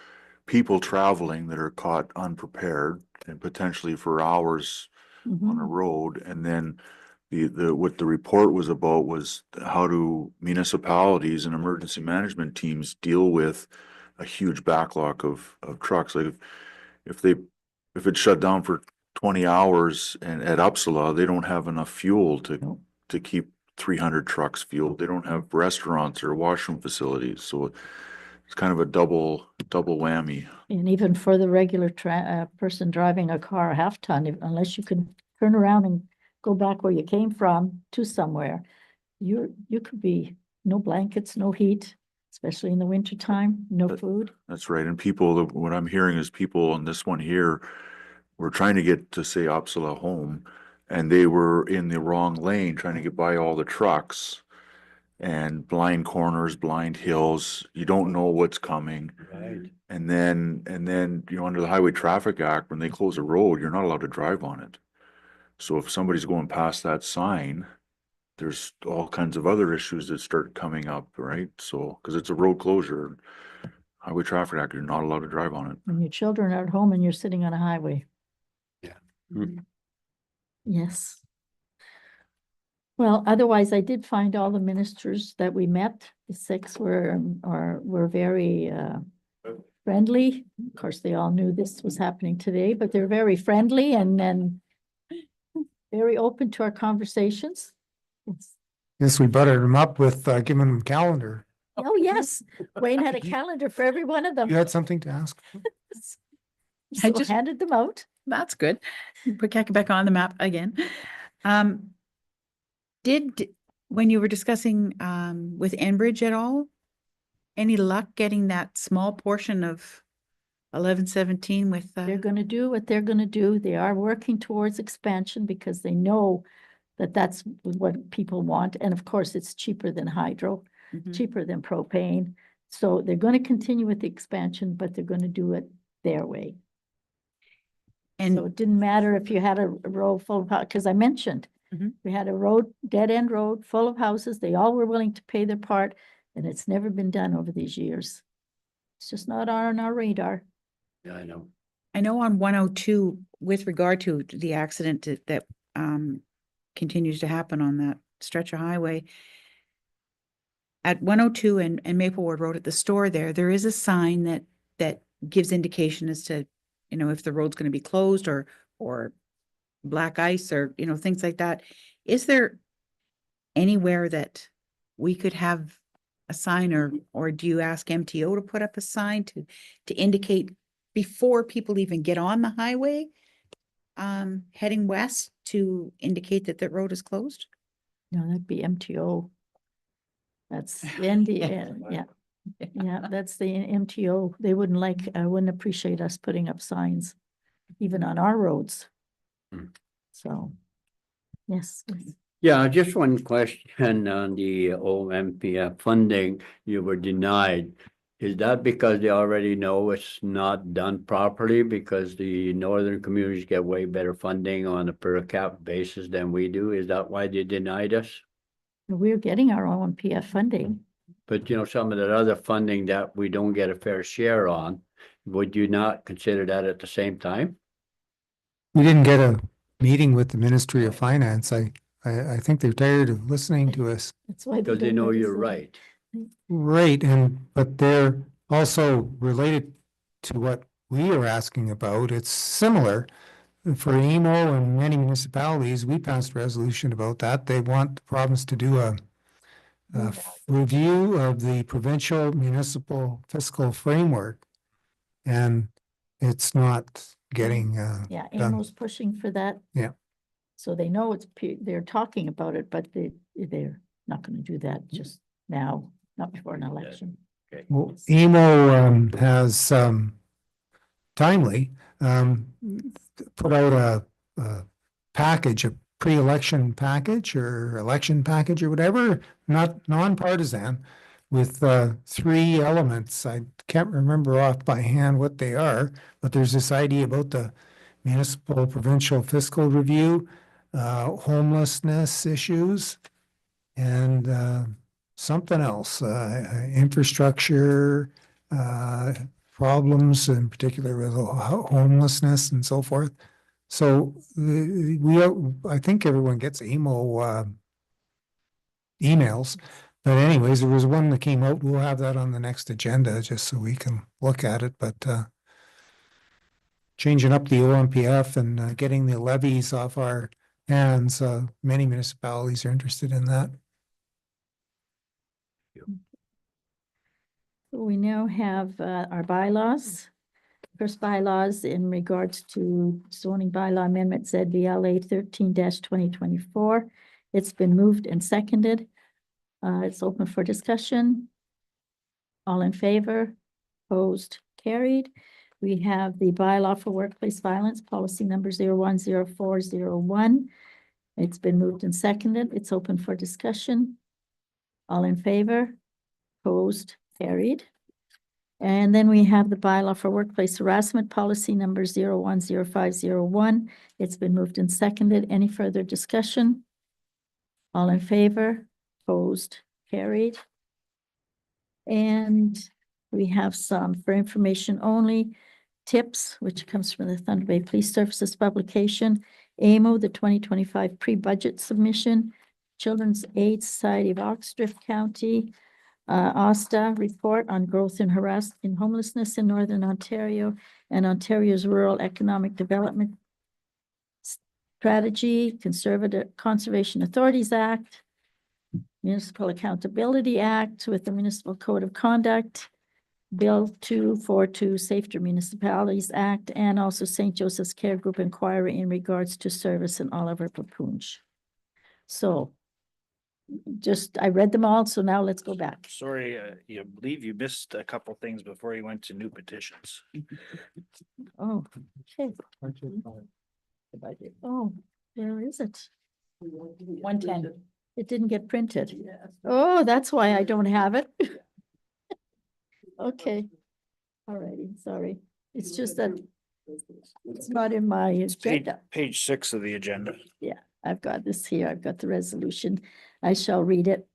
people traveling that are caught unprepared and potentially for hours on a Mhm. road. And then what the report was about was how do municipalities and emergency management teams deal with a huge backlog of trucks? Like if it's shut down for 20 hours and at Upsala, they don't have enough fuel to keep 300 trucks fueled. They don't have restaurants or washroom facilities. So it's kind of a double whammy. And even for the regular person driving a car, a half ton, unless you can turn around and go back where you came from to somewhere, you could be no blankets, no heat, especially in the winter time, no food. That's right. And people, what I'm hearing is people on this one here were trying to get to, say, Upsala home, and they were in the wrong lane trying to get by all the trucks. and blind corners, blind hills. You don't know what's coming. Right. And then, you know, under the Highway Traffic Act, when they close a road, you're not allowed to drive on it. So if somebody's going past that sign, there's all kinds of other issues that start coming up, right? So, because it's a road closure, Highway Traffic Act, you're not allowed to drive on it. When your children are at home and you're sitting on a highway. Yeah. Yes. Well, otherwise, I did find all the ministers that we met, the 6 were very friendly. Of course, they all knew this was happening today, but they're very friendly and very open to our conversations. Yes. Yes, we buttered them up with giving them calendar. Oh, yes. Wayne had a calendar for every one of them. You had something to ask? I So just- handed them out. That's good. Put Quebec on the map again. When you were discussing with Enbridge at all, any luck getting that small portion of 1117 with They're gonna do what they're gonna do. They are working towards expansion because they know that that's what people want. And of course, it's cheaper than hydro, cheaper than propane. So they're gonna continue with the expansion, but they're gonna do it their way. And So it didn't matter if you had a row full of, because I mentioned, we had a road, dead end road full of houses. They all were willing to pay their part, and it's never been done over these years. It's just not on our radar. Yeah, I know. I know on 102, with regard to the accident that continues to happen on that stretch of highway, at 102 and Mapleward Road at the store there is a sign that gives indication as to, you know, if the road's going to be closed or black ice or, you know, things like that. Is there anywhere that we could have a sign or do you ask MTO to put up a sign to indicate before people even get on the highway, heading west to indicate that that road is closed? No, that'd be MTO. That's the ND, yeah. Yeah, that's the MTO. They wouldn't appreciate us putting up signs, even on our roads. So, yes. Yeah, just one question on the OMPF funding you were denied. Is that because they already know it's not done properly because the northern communities get way better funding on a per cap basis than we do? Is that why they denied us? We're getting our own PF funding. But you know, some of the other funding that we don't get a fair share on, would you not consider that at the same time? We didn't get a meeting with the Ministry of Finance. I think they're tired of listening to us. That's why. Because they know you're right. Right, but they're also related to what we are asking about. It's similar. For EMO and many municipalities, we passed a resolution about that. They want the province to do a review of the provincial municipal fiscal framework. And it's not getting Yeah, done. AMO's pushing for that. Yeah. So they know they're talking about it, but they're not gonna do that just now, not before an election. Well, EMO has timely put out a package, a pre-election package or election package or whatever, not nonpartisan, with 3 elements. I can't remember off by hand what they are, but there's this idea about the municipal provincial fiscal review, homelessness issues, and something else, infrastructure problems, in particular with homelessness and so forth. So I think everyone gets emails, but anyways, there was one that came out. We'll have that on the next agenda just so we can look at it, but changing up the OMPF and getting the levies off our hands, many municipalities are interested in that. We now have our bylaws. First bylaws in regards to zoning bylaw amendment ZBLA 13-2024. It's been moved and seconded. It's open for discussion. All in favor? Opposed? Carried. We have the bylaw for workplace violence, policy number 010401. It's been moved and seconded. It's open for discussion. All in favor? Opposed? Carried. And then we have the bylaw for workplace harassment policy number 010501. It's been moved and seconded. Any further discussion? All in favor? Opposed? Carried. And we have some for information only tips, which comes from the Thunder Bay Police Services publication, AMO, the 2025 pre-budget submission, Children's Aid Society of Oxdrift County, OSTA report on growth in homelessness in Northern Ontario, and Ontario's Rural Economic Development Strategy, Conservation Authorities Act, Municipal Accountability Act with the Municipal Code of Conduct, Bill 242, Safer Municipalities Act, and also St. Joseph's Care Group inquiry in regards to service in Oliver Papoonge. So I read them all, so now let's go back. Sorry, you believe you missed a couple things before you went to new petitions. Oh, okay. Oh, where is it? 110. It didn't get printed. Oh, that's why I don't have it. Okay. All righty, sorry. It's just that it's not in my agenda. Page 6 of the agenda. Yeah, I've got this here. I've got the resolution. I shall read it.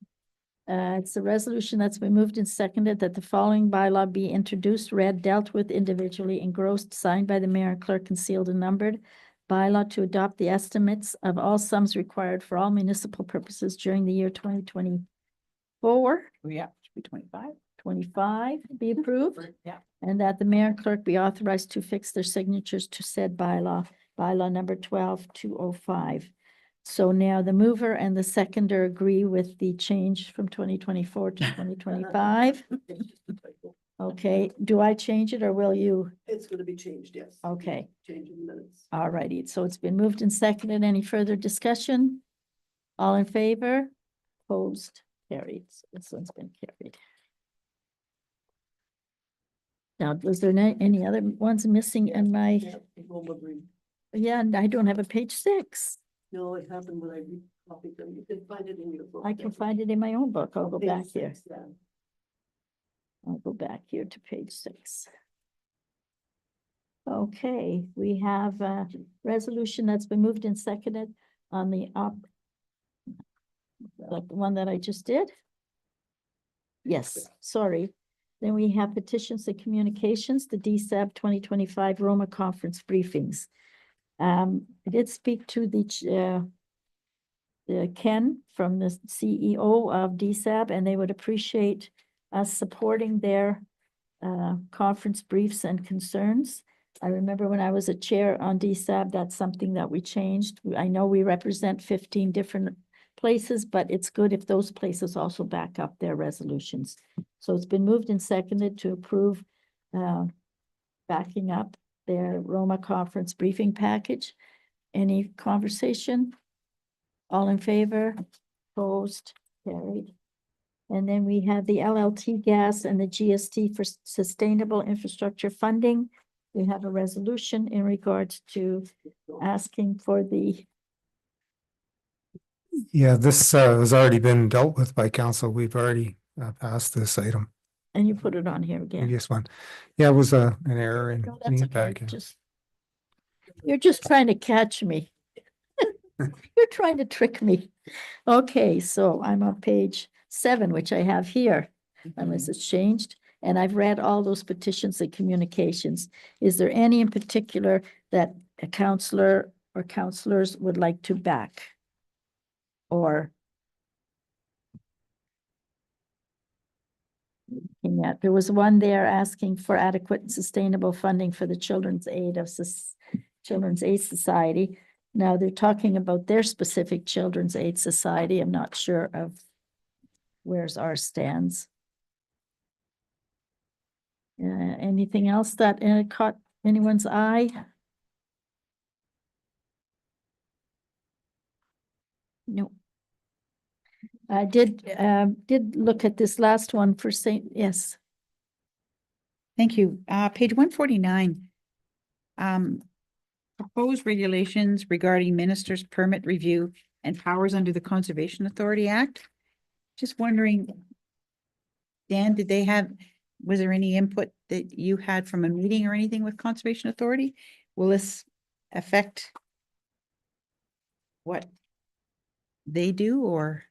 It's a resolution that's been moved and seconded that the following bylaw be introduced, read, dealt with individually, engrossed, signed by the mayor and clerk, and sealed and numbered. Bylaw to adopt the estimates of all sums required for all municipal purposes during the year 2024. Yeah, should be 25. 25 be approved. Yeah. And that the mayor and clerk be authorized to fix their signatures to said bylaw number 12205. So now the mover and the seconder agree with the change from 2024 to 2025. Okay, do I change it or will you? It's gonna be changed, yes. Okay, Changing the minutes. all righty. So it's been moved and seconded. Any further discussion? All in favor? Opposed? Carried. So this one's been carried. Now, was there any other ones missing in my, yeah, and I don't have a page 6. No, it happened when I recopied them. You can find it in your book. I can find it in my own book. I'll go Page back here. 6, yeah. I'll go back here to page 6. Okay, we have a resolution that's been moved and seconded on the like the one that I just did. Yes, sorry. Then we have petitions and communications, the DSAB 2025 Roma conference briefings. I did speak to the Ken from the CEO of DSAB, and they would appreciate us supporting their conference briefs and concerns. I remember when I was a chair on DSAB, that's something that we changed. I know we represent 15 different places, but it's good if those places also back up their resolutions. So it's been moved and seconded to approve backing up their Roma conference briefing package. Any conversation? All in favor? Opposed? Carried. And then we have the LLT gas and the GST for sustainable infrastructure funding. We have a resolution in regards to asking for the, Yeah, this has already been dealt with by council. We've already passed this item, and you put it on here again. previous one. Yeah, it was an error in No, that's putting it okay. back in. You're just trying to catch me. You're trying to trick me. Okay, so I'm on page 7, which I have here, unless it's changed. And I've read all those petitions and communications. Is there any in particular that a counselor or counselors would like to back? Or looking at, there was one there asking for adequate and sustainable funding for the Children's Aid Society. Now they're talking about their specific Children's Aid Society. I'm not sure of where's ours stands. Anything else that caught anyone's eye? No. I did look at this last one for yes. Thank you. Page 149. Proposed regulations regarding ministers' permit review and powers under the Conservation Authority Act. just wondering, Dan, was there any input that you had from a meeting or anything with Conservation Authority? Will this affect what they do or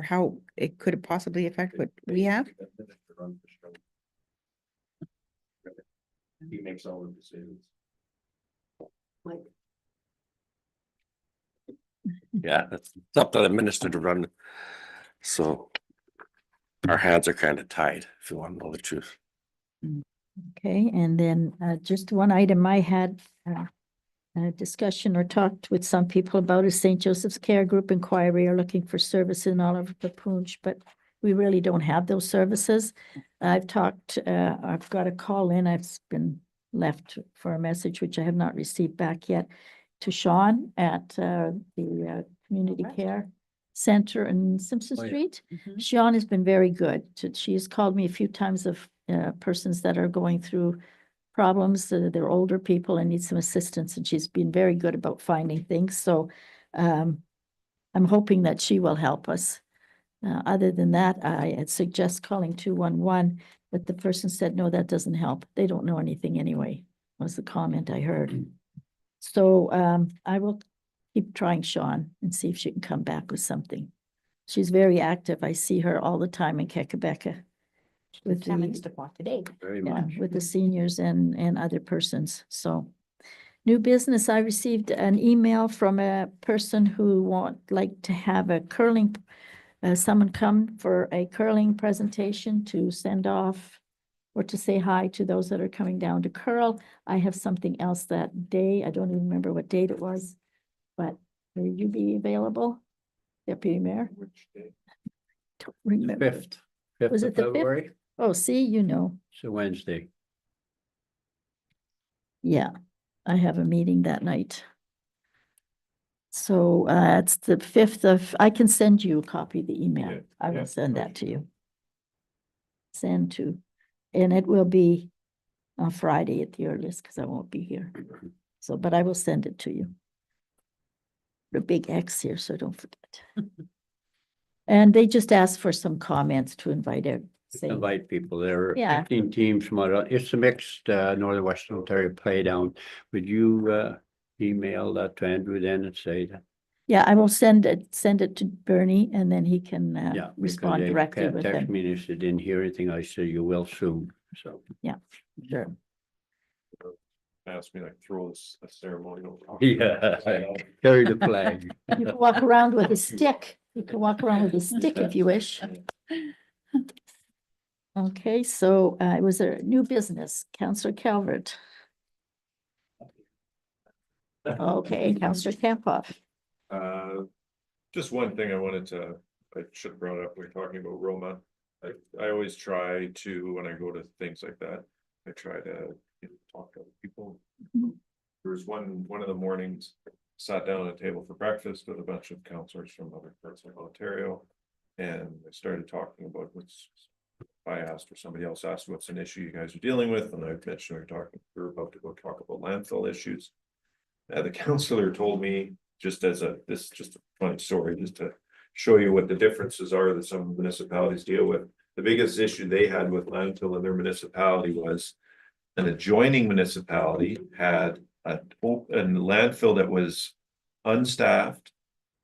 how it could possibly affect what we have? He makes all the decisions. Yeah, it's up to the minister to run. So our hands are kind of tied, if you want to know the truth. Okay, and then just one item I had a discussion or talked with some people about is St. Joseph's Care Group Inquiry are looking for service in Oliver Papoonch, but we really don't have those services. I've got a call in, I've been left for a message, which I have not received back yet, to Sean at the Community Care Center in Simpson Street. Sean has been very good. She has called me a few times of persons that are going through problems. They're older people and need some assistance, and she's been very good about finding things. So I'm hoping that she will help us. Other than that, I'd suggest calling 211, but the person said, no, that doesn't help. They don't know anything anyway, was the comment I heard. So I will keep trying Sean and see if she can come back with something. She's very active. I see her all the time in Kekabeka with today. with the seniors and other persons. So new business, I received an email from a person who like to have a curling, someone come for a curling presentation to send off or to say hi to those that are coming down to curl. I have something else that day. I don't even remember what date it was, but will you be available, Deputy Mayor? Which day? Don't remember. Fifth Was of it the 5th? February, Oh, see, you know. it's a Wednesday. Yeah, I have a meeting that night. So it's the 5th of, I can send you a copy of the email. Yeah, I yeah. will send that to you. Send to, and it will be on Friday at the earliest because I won't be here. So, but I will send it to you. The big X here, so don't forget. And they just asked for some comments to invite out. Invite people. There are Yeah. 15 teams from it's a mixed Northern Western Ontario play down. Would you email that to Andrew then and say that? Yeah, I will send it to Bernie and then he can Yeah. respond because they directly kept with texting them. me and they said, didn't hear anything. I said, you will soon. So. Sure. Ask me like throw a ceremonial. Yeah. Carry the flag. You can walk around with a stick. You can walk around with a stick if you wish. Okay, so it was a new business, Councillor Calvert. Okay, Councillor Campoff. Just one thing I should have brought up, we're talking about Roma. I always try to, when I go to things like that, I try to talk to people. Mhm. There was one of the mornings, sat down at a table for breakfast with a bunch of councillors from other parts of Ontario. And I started talking about I asked or somebody else asked what's an issue you guys are dealing with, and I mentioned we're about to go talk about landfill issues. The councillor told me, just a funny story, just to show you what the differences are that some municipalities deal with. The biggest issue they had with landfill in their municipality was an adjoining municipality had a landfill that was unstaffed,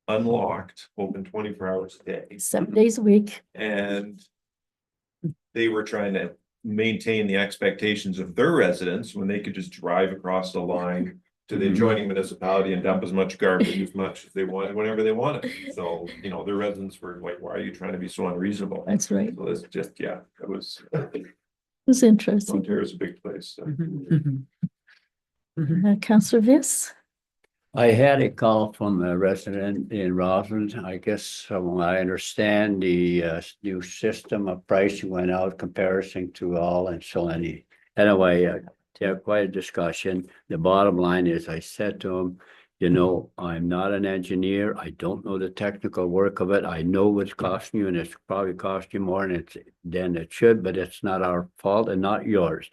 unlocked, open 24 hours a day. 7 days a week. And they were trying to maintain the expectations of their residents when they could just drive across the line to the adjoining municipality and dump as much garbage as much as they wanted, whenever they wanted. So, their residents were like, why are you trying to be so unreasonable? That's right. So it's just, yeah, it was, It was interesting. Ontario's a big place. So. Councillor Viss? I had a call from a resident in Roslyn. I guess from what I understand, the new system of pricing went out comparison to all and so anyway, yeah, quite a discussion. The bottom line is I said to him, I'm not an engineer. I don't know the technical work of it. I know what's costing you and it's probably cost you more than it should, but it's not our fault and not yours.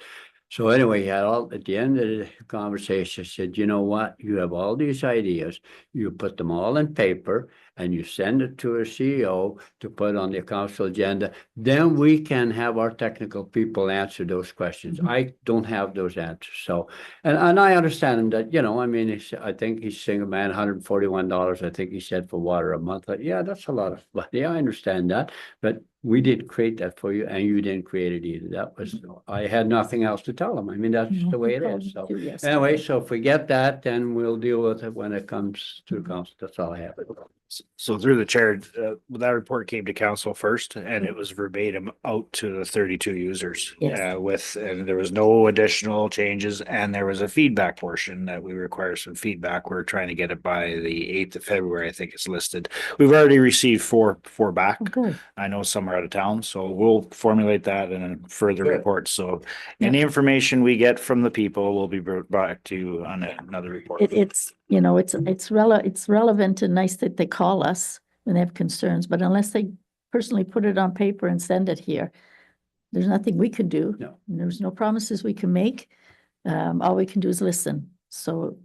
So anyway, he had all, at the end of the conversation, I said, you know what? You have all these ideas. You put them all in paper and you send it to a CEO to put on the council agenda. Then we can have our technical people answer those questions. I don't have those answers. So, and I understand that, you know, I mean, I think he's single man, $141, I think he said, for water a month. Yeah, that's a lot of money. I understand that. But we didn't create that for you and you didn't create it either. That was, I had nothing else to tell them. I mean, that's the way it is. So anyway, so if we get that, then we'll deal with it when it comes to council. That's all I have. So through the chair, that report came to council first and it was verbatim out to the 32 users. Yes. And there was no additional changes and there was a feedback portion that we require some feedback. We're trying to get it by the 8th of February, I think it's listed. We've already received four back. Oh, good. I know some are out of town, so we'll formulate that in a further Good. report. So any information we get from the people will be brought back to you on another report. It's, you know, it's relevant and nice that they call us when they have concerns, but unless they personally put it on paper and send it here, there's nothing we can do. No. And there's no promises we can make. All we can do is listen. So,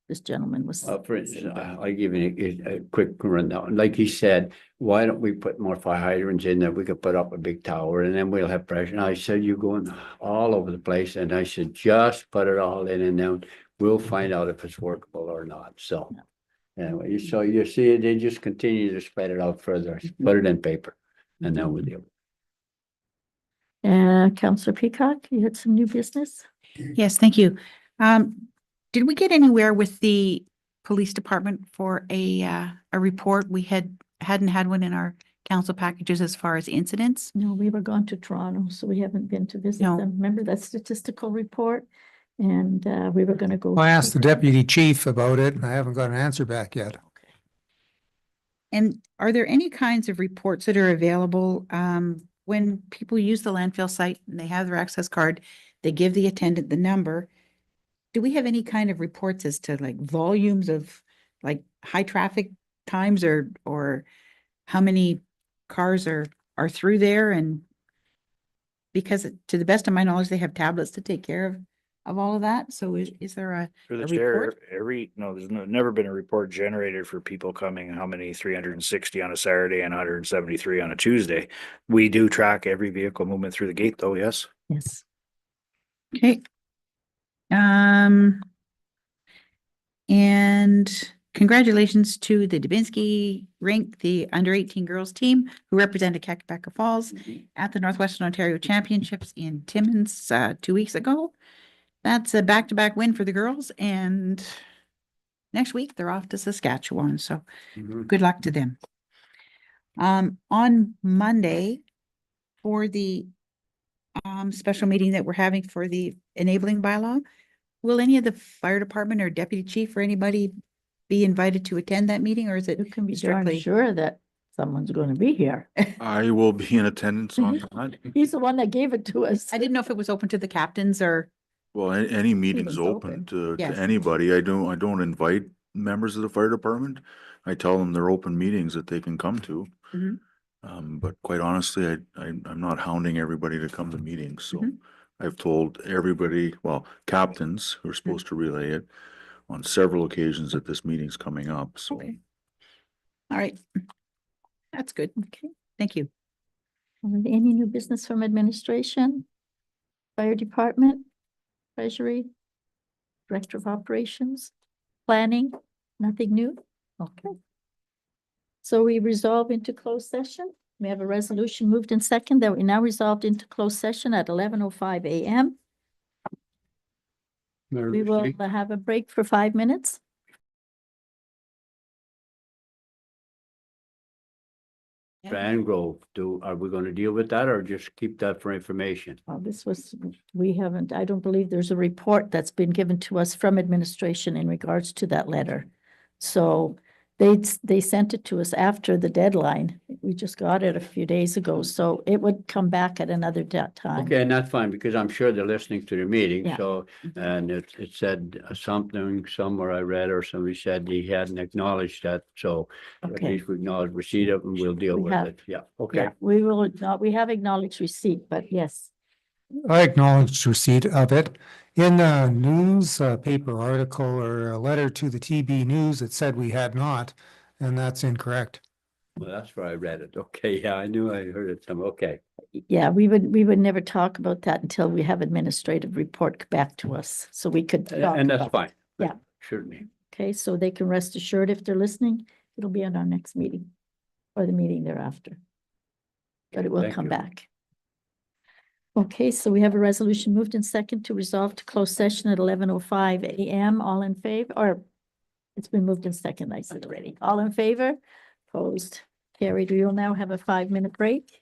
this gentleman was. For instance, I'll give you a quick rundown. Like he said, why don't we put more fire hydrants in there? We could put up a big tower and then we'll have pressure. And I said, you're going all over the place. And I said, just put it all in and then we'll find out if it's workable or not. So anyway, so you see, they just continue to spread it out further, put it in paper and then we'll deal. Councillor Peacock, you had some new business? Yes, thank you. Did we get anywhere with the police department for a report? We hadn't had one in our council packages as far as incidents. No, we were gone to Toronto, so we haven't been to visit No. them. Remember that statistical report? And we were gonna go. I asked the deputy chief about it and I haven't got an answer back yet. And are there any kinds of reports that are available when people use the landfill site and they have their access card, they give the attendant the number? Do we have any kind of reports as to like volumes of like high traffic times or how many cars are through there? And because to the best of my knowledge, they have tablets to take care of all of that. So is there a For the a chair, report? there's never been a report generated for people coming, how many 360 on a Saturday and 173 on a Tuesday. We do track every vehicle movement through the gate though, yes. Yes. Okay. And congratulations to the Dubinsky Rink, the under 18 girls team who represented Kakabaka Falls at the Northwestern Ontario Championships in Timmins 2 weeks ago. That's a back-to-back win for the girls, and next week they're off to Saskatchewan. So good luck to them. On Monday for the special meeting that we're having for the enabling bylaw, will any of the fire department or deputy chief or anybody be invited to attend that meeting, or is it You can be darn strictly? sure that someone's gonna be here. I will be in attendance on that. He's the one that gave it to us. I didn't know if it was open to the captains or, Well, any meeting's Meeting's open open. to Yes. anybody. I don't invite members of the fire department. I tell them they're open meetings that they can come to. Mhm. But quite honestly, I'm not hounding everybody to come to meetings, so Mhm. I've told everybody, well, captains who are supposed to relay it on several occasions that this meeting's coming up, so. Okay. All right. That's good. Okay. Thank you. Any new business from administration? Fire department, treasury, director of operations, planning, nothing new? Okay. So we resolve into closed session. We have a resolution moved in second that we now resolved into closed session at 11:05 a.m. We will have a break for 5 minutes. Van Grove, are we gonna deal with that or just keep that for information? This was, we haven't, I don't believe there's a report that's been given to us from administration in regards to that letter. So they sent it to us after the deadline. We just got it a few days ago, so it would come back at another time. Okay, and that's fine, because I'm sure they're listening to the meeting, Yeah. so, and it said something, somewhere I read or somebody said he hadn't acknowledged that, so at Okay. least we acknowledge receipt of it and we'll deal We with have. it, yeah, okay. Yeah, we will not, we have acknowledged receipt, but yes. I acknowledge receipt of it. In a news paper article or a letter to the TB News, it said we had not, and that's incorrect. Well, that's where I read it. Okay, yeah, I knew I heard it some, okay. Yeah, we would never talk about that until we have administrative report back to us, so we could. talk And that's about it. fine. Yeah. Certainly. Okay, so they can rest assured if they're listening, it'll be at our next meeting or the meeting thereafter. But it will Thank come you. back. Okay, so we have a resolution moved in second to resolve to close session at 11:05 a.m. All in favor, or it's been moved in second, I said already. All in favor? Opposed? Carried. We will now have a 5-minute break.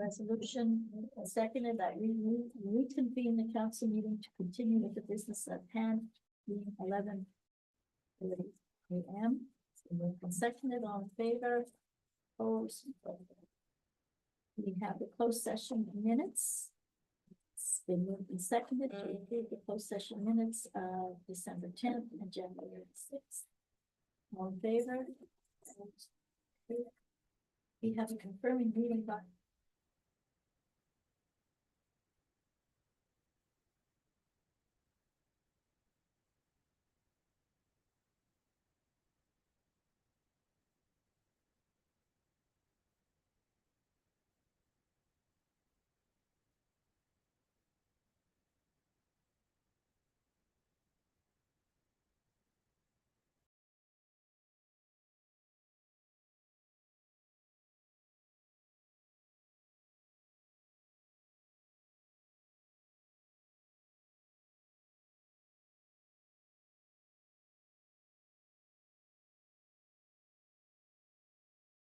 resolution seconded that we reconvene the council meeting to continue with the business at hand, being 11:30 a.m. Seconded, all in favor, opposed. We have the closed session minutes. It's been moved and seconded to approve the closed session minutes of December 10th and January 6th. All in favor? We have a confirming meeting by